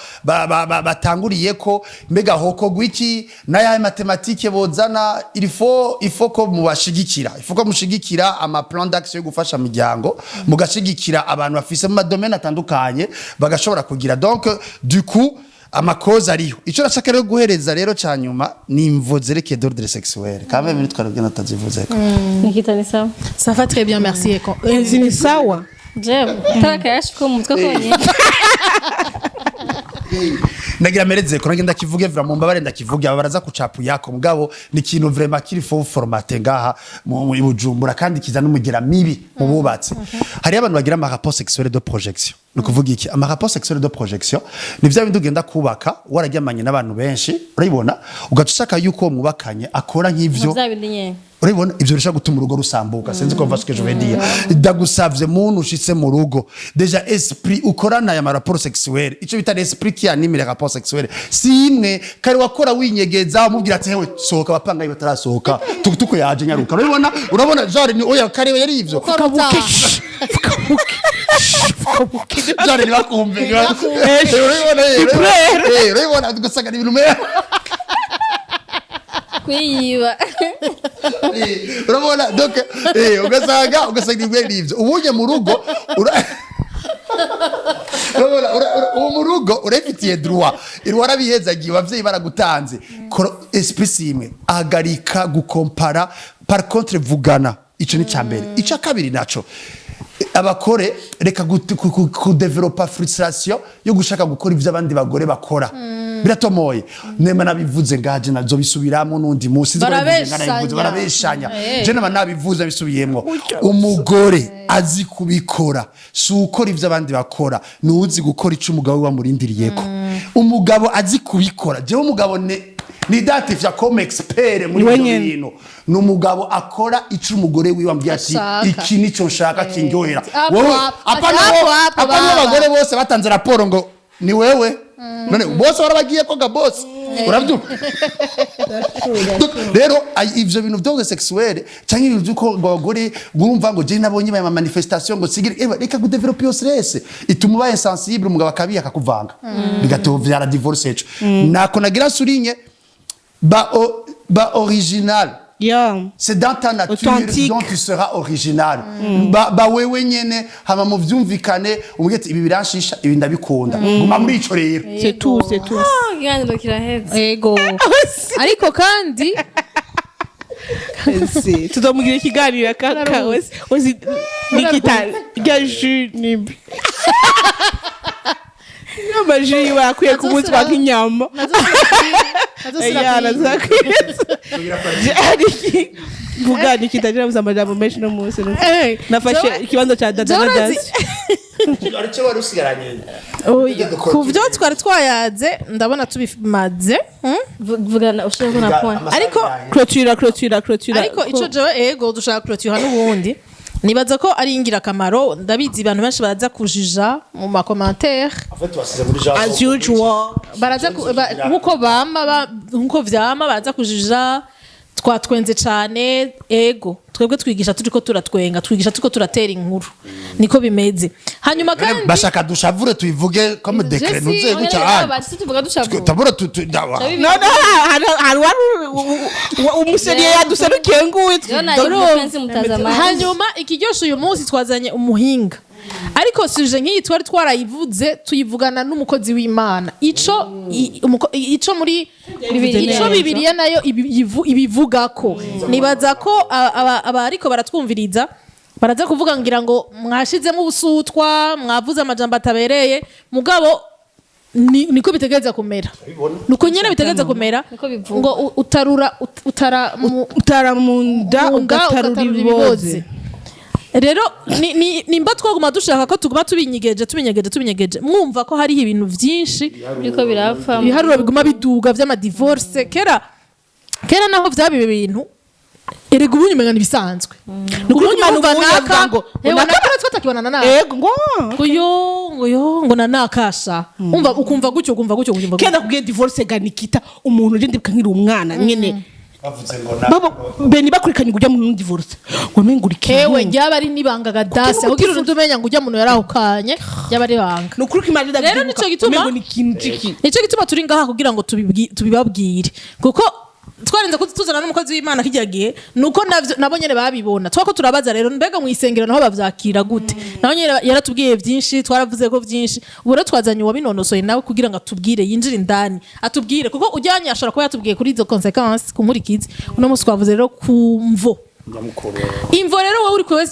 batanguriye ko mbega hoko gwiki na ya mathématique bozana il faut ko mubashigikira mushigikira ama plan d'action yo gufasha miryango mugashigikira abantu bafise mu madomene atandukanye bagashobora kugira donc du coup amakoza ariho ico nashaka rero guhereza rero cyanyuma ni imvo zerekeye d'ordre sexuel quand même twari natazivuze ko Nikita sawa ça va très bien merci ni sawa je takayash ko mutwe konye nagira mereze ko ngenda kivuge vra mu mbabare ndakivuge abaraza kucapu yako mugabo ni kintu vraiment kiri fo formate ngaha mu Bujumbura kandi kiza n'umugera mibi mu bubatse hari abantu bagira ama rapport sexuel de projection nukuvuga iki ama rapport sexuel de projection ni vya bintu ugenda kubaka wararyamanye n'abantu benshi urabibona ugacaka yuko mubakanye akora nk'ivyo urabibona ivyo risha gutuma urugo rusambuka sinzi ko mvasike je veux dire ndagusavye muntu ushitse mu rugo déjà esprit ukorana ya rapport sexuel ico bita esprit qui anime les rapports sexuels si imwe kare wakora winyegeza umubwira ati hewe sohoka bapanga ibe tarasohoka tukutuko yaje nyaruka urabona genre ni oya kare yari ivyo jare ni bakumve urabona tugasanga ibintu mera kwiyiba urabona donc ugasanga ibintu ivyo ubunye mu rugo mu rugo urefitiye droit irwara bihezagiye abavyeyi baragutanze esprit imwe ahagarika gukompara par contre vugana ico ni cyambere ico kabiri naco abakore reka kudevelopa frustration yo gushaka gukora ivyo abandi bagore bakora biratomoye nema nabivuze ngaje nazo bisubiramo nundi musi barabeshanya je nama nabivuze bisubiyemwo umugore azi kubikora si ukora ivyo abandi bakora nuzi gukora ico umugabo wa murindiriyeko umugabo azi kubikora je umugabo nidatifya comme expert muri Niwe ibyo nyene. bintu ni umugabo akora ico umugore wiwe ambwiye ati Ashaka. iki nico nshaka kinyohera Apo, wowe apo, apana apo, baba. abagore bose batanze raporo ngo ni wewe none bose barabagiye ko ga boss urabyumva rero ivyo bintu byose sexuelle cyangwa ibintu byuko ngo abagore bumva ngo je nabonye ba manifestation ngo sigire reka ku develop yo stress ituma ubaye sensible umugabo akabiya akakuvanga bigatovya divorce ejo nako nagira surinye ba original Yeah. c'est dans ta nature Authentique. dont tu seras original ba wewe nyene hama mu vyumvikane umugeti ibi biranshisha ibi ndabikunda guma muri ico rero C'est tout, c'est tout. ikiganiro kiraheze ego ariko kandi tuzomugira ikiganiro kakawe nikita rya nimbi amaji yiwe akwiye kumutwa nk'inyama vuga nikitagira muza amajambo menshi no munsi nafashe ikibanza ca dada na dasi arico wari usigaranye ku byo twari twayaze ndabona tubimaze vugana ushaka na point ariko clôture ariko ico jewe ego dushaka clôture n'ubundi nibaza ko ari ingirakamaro ndabizi abantu benshi baraza kujija mu ma commentaire en fait wasize muri genre as usual baraza nkuko vyama baraza kujija twatwenze cane ego twebwe twigisha turiko turatwenga twigisha turiko turatera inkuru niko bimeze hanyuma kandi bashaka dushavure tuivuge comme décret nuze guca tuvuga dushavu tabura no hari umuseriye yaduserukiye nguyu hanyuma ikiryoshe uyu munsi twazanye umuhinga ariko suje nk'iyi twari twarayivuze tuyivugana n'umukozi w'Imana ico muri ico Bibiliya nayo ibivugako nibaza ko abariko baratwumviriza baraza kuvuga ngira ngo mwashizemo ubusutwa mwavuze amajambo atabereye mugabo niko bitegereza kumera nuko nyene bitegereza kumera ngo utara munda ugatarura ibiboze rero nimba twaguma dushaka ko tuguma tubinyegeje mwumva ko hariho ibintu vyinshi biriko birapfa ibiharuro biguma biduga vy'amadivorce kera naho vyaba ibi bintu erega ubu nyuma ntibisanzwe nuko nyumva naka twatakibonana nawe ngo nanakasha ukumva gutyo kenda kugiye divorce ganikita umuntu je ndibika nkiri umwana nyene bavuze ngo baba Beny bakurikanye kujya mu divorce wamengura kewe ryaba ari nibanga gadasi aho kirundu umenya ngo ujya muntu yarahukanye ryaba ari banga nukuri kimanje rero nico gituma nico gituma turi ngaha kugira ngo tubibabwire kuko twarenze kutuzana n'umukozi w'Imana kijya gihe nuko nabo nyene babibona twako turabaza rero mbega mu isengero naho bavyakira gute naho nyene yaratubwiye byinshi twaravuze ko byinshi ubu rero twazanye wabinonosoye nawe kugira ngo atubwire yinjire indani atubwire kuko ujyanye ashobora kuba yatubwiye kuri izo consequences kumurikiza uno munsi twavuze rero kumvo imvo rero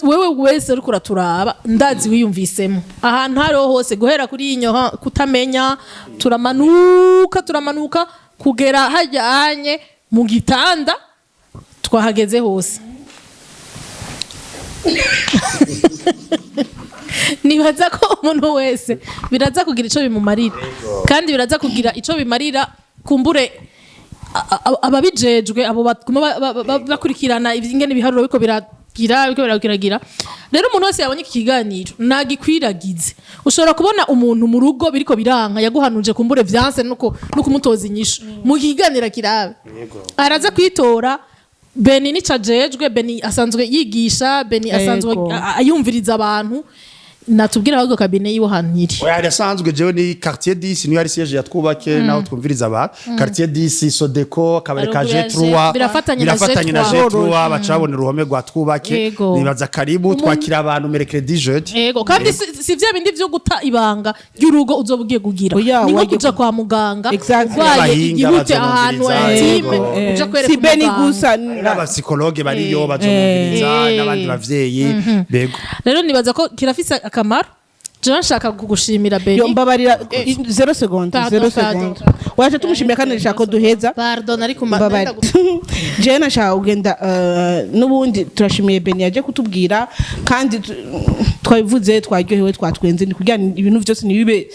wewe wese uri kuraturaba ndazi wiyumvisemo ahantu hariho hose guhera kuri inyo kutamenya turamanuka kugera hajyanye mu gitanda twahageze hose nibaza ko umuntu wese biraza kugira ico bimumarira kandi biraza kugira ico bimarira kumbure ababijejwe abo bakurikirana ingene ibiharuro biko biragira rero umuntu wese yabonye iki kiganiro nagikwiragize ushobora kubona umuntu mu rugo biriko biranka yaguhanuje kumbure vyanse nuko kumutoza inyisho mu kiganiro kirabe araza kwitora Beny ni cajejwe Beny asanzwe yigisha Beny asanzwe ayumviriza abantu natubwira ahubwo kabine yiwo hantiri oya rasanzwe jewe ni quartier 10 niyo ari siège ya twubake naho twumviriza abantu quartier 10 Sodeco kabareka G3 birafatanye na G3 bacabona uruhome rwa twubake nibaza karibu twakira abantu mercredi jeudi yego kandi si vya bindi vyo guta ibanga y'urugo uzobugiye kugira niko kuja kwa muganga urwaye igihute ahantu intime uja kwereka si Beny gusa n'abapsikologe bariyo bazomubiriza n'abandi bavyeyi bego rero nibaza ko kirafise akamaro je nshaka kugushimira Beny. yo mbabarira 0 seconde Pardon, 0 pardon. seconde waje tumushimira kandi nshaka ko duheza Pardon ariko mbabarira je nashaka kugenda n'ubundi turashimiye Beny yaje kutubwira kandi twabivuze twaryohewe twatwenze ni kugira ibintu byose nibibe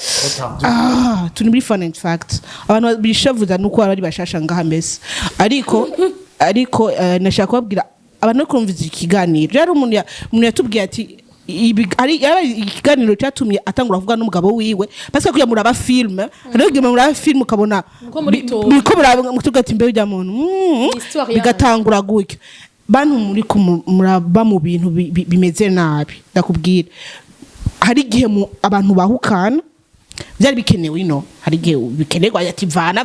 tuni muri fun and facts abantu bishavuza nuko bari bashasha ngaha mbese ariko nashaka kubabwira abantu kumviza ikiganiro rero umuntu yatubwiye ati ikiganiro cyatumye atangura kuvuga n'umugabo wiwe parce que muraba film rero gihe muraba film ukabona biko muraba ati mbe ujya muntu bigatangura gutyo bantu muri muraba mu bintu bimeze nabi ndakubwira hari gihe abantu bahukana byari bikenewe ino hari gihe bikenerwa ati vana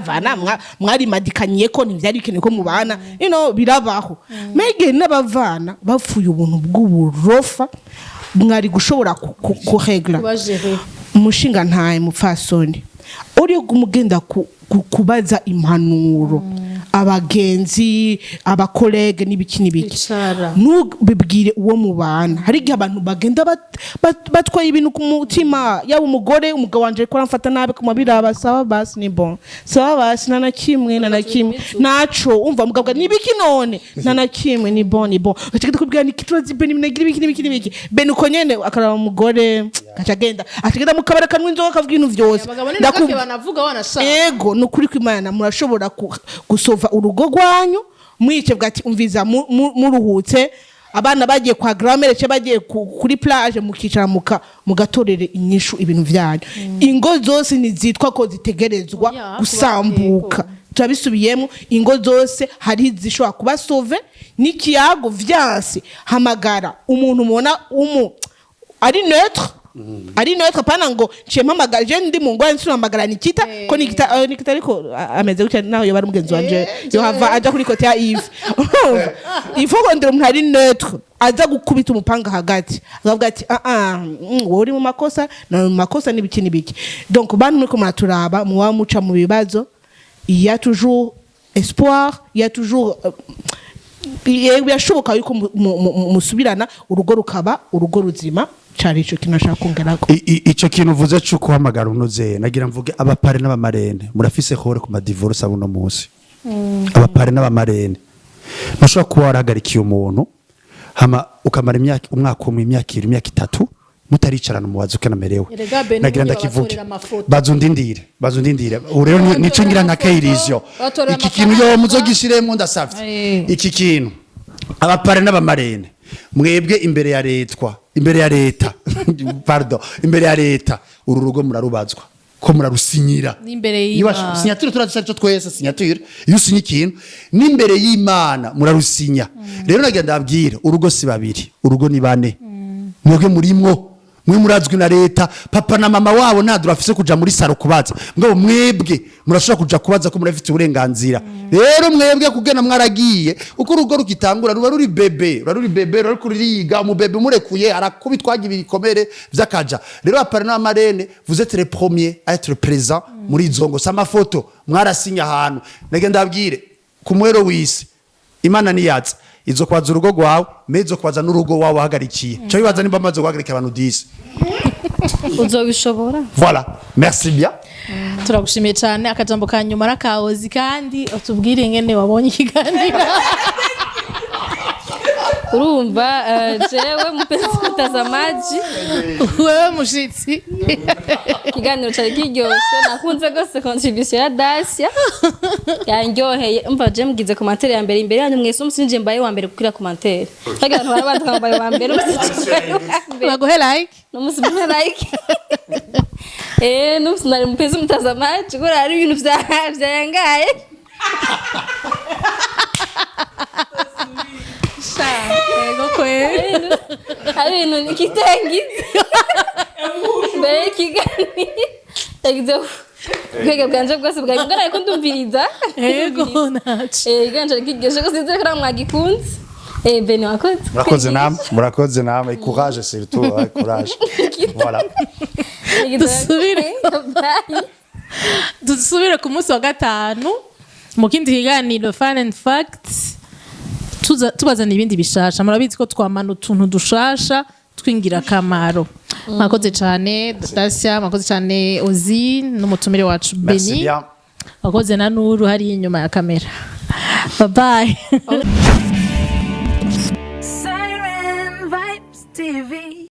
mwari madikanye ko ntibyari bikenewe ko mubana ino birabaho mege n'abavana bapfuye ubuntu bw'uburofa mwari gushobora kuregla umushinga ntaye mupfasoni uri gumugenda kubaza impanuro abagenzi abakolege n'ibiki nubibwire uwo mubana hari gihe abantu bagenda batwaye ibintu ku mutima yaba umugabo wanje ko aramfata nabi kumabiraba sawa basi ni bon sawa basi nana kimwe naco umva mugabwa nibiki none nana kimwe ni bon bakigenda kubwira ni kitwazi Beny minagira ibiki Beny uko nyene akaraba umugore kacagenda akigenda mukabara kanwe inzoga akavuga ibintu vyose banavuga wanashaka ego nukuri kw'Imana murashobora gusova urugo rwanyu mwice bwati umviza muruhutse abana bagiye kwa gramere cyo bagiye kuri plage mukicara mugatorere inyishu ibintu vyanyu ingo zose nizitwa ko zitegerezwa gusambuka turabisubiyemo ingo zose hari zishobora kuba sove n'ikiyago vyanse hamagara umuntu mubona ari neutre ari neutre pana ngo mpamagara je ndi mu ngwa nsura hamagara Nikita ko Nikita ariko ameze gutya naho yo bari mugenzi wanje yo hava aja kuri kote ya Yves ivuga ndiro umuntu ari neutre aza gukubita umupanga hagati akavuga ati wowe uri mu makosa na mu makosa n'ibiki donc bantu muri ko muraturaba muwa muca mu bibazo il y a toujours espoir il y a toujours birashoboka yuko musubirana urugo rukaba urugo ruzima cyari ico kinashaka kongerako ico kintu uvuze cyo kuhamagara unoze nagira mvuge abapare n'abamarene murafise hore ku madivorce abuno munsi abapare n'abamarene nashobora kuba waragarikiye umuntu hama ukamara umwaka umwe imyaka 3 mutaricarana mubazo kenamerewe nagira ndakivuge bazundindire urero nico ngira nka kairizyo iki kintu yo muzogishiremo ndasavye iki kintu abapare n'abamarene mwebwe imbere ya leta pardon imbere ya leta uru rugo murarubazwa ko murarusinyira n'imbere y'Imana signature turatse twese signature iyo usinye ikintu n'imbere y'Imana murarusinya rero nagira ndabwira urugo si babiri urugo ni bane mwebwe murimwo mwe murazwi na leta papa na mama wabo nadurafise kuja muri saro kubaza ngo mwebwe murashobora kuja kubaza ko murafite uburenganzira rero mwebwe kugena mwaragiye uko urugo rukitangura ruba ruri bebe ruri kuriga mu bebe murekuye arakubitwaga ibikomere vyakaja rero apare n'amarene vous êtes les premiers à être présents muri zongo sama foto mwarasinya ahantu nege ndabwire ku mwero wisi Imana niyatsa izo kwaza urugo rwawe mezo kwaza n'urugo wawe hagarikiye cyo bibaza nimba maze guhagarika abantu 10 uzobishobora voilà merci bien turagushimiye cyane akajambo kanyuma rakaozi kandi utubwire ngene wabonye ikiganiro urumva jewe mpenzi mtazamaji wewe mushitsi ikiganiro cyari kiryoshe nakunze gose contribution ya Dacia yanyoheye umva je mugize commentaire ya mbere imbere yanyu mwese umusinje mbaye wa mbere kukira commentaire kagira abantu barabantu mbaye wa mbere bagohe like numusibe like numusinari mpenzi mtazamaji gora ari ibintu vyangaye ego kweli hari ibintu nikitengize mbere kigani yagize kwega bwanje bwose bwagara ko ndumviriza ego naci ganje kigeshe ko sinze kora mwagikunze Beny murakoze namwe courage surtout courage voilà dusubire ku munsi wa gatanu mu kindi kiganiro Fun and Facts tubazana ibindi bishasha murabizi ko twamana utuntu dushasha tw'ingirakamaro mwakoze cyane Dacia mwakoze cyane Ozi n'umutumire wacu Merci Beny bien. wakoze na Nuru hari inyuma ya kamera bye bye Siren Vibes TV.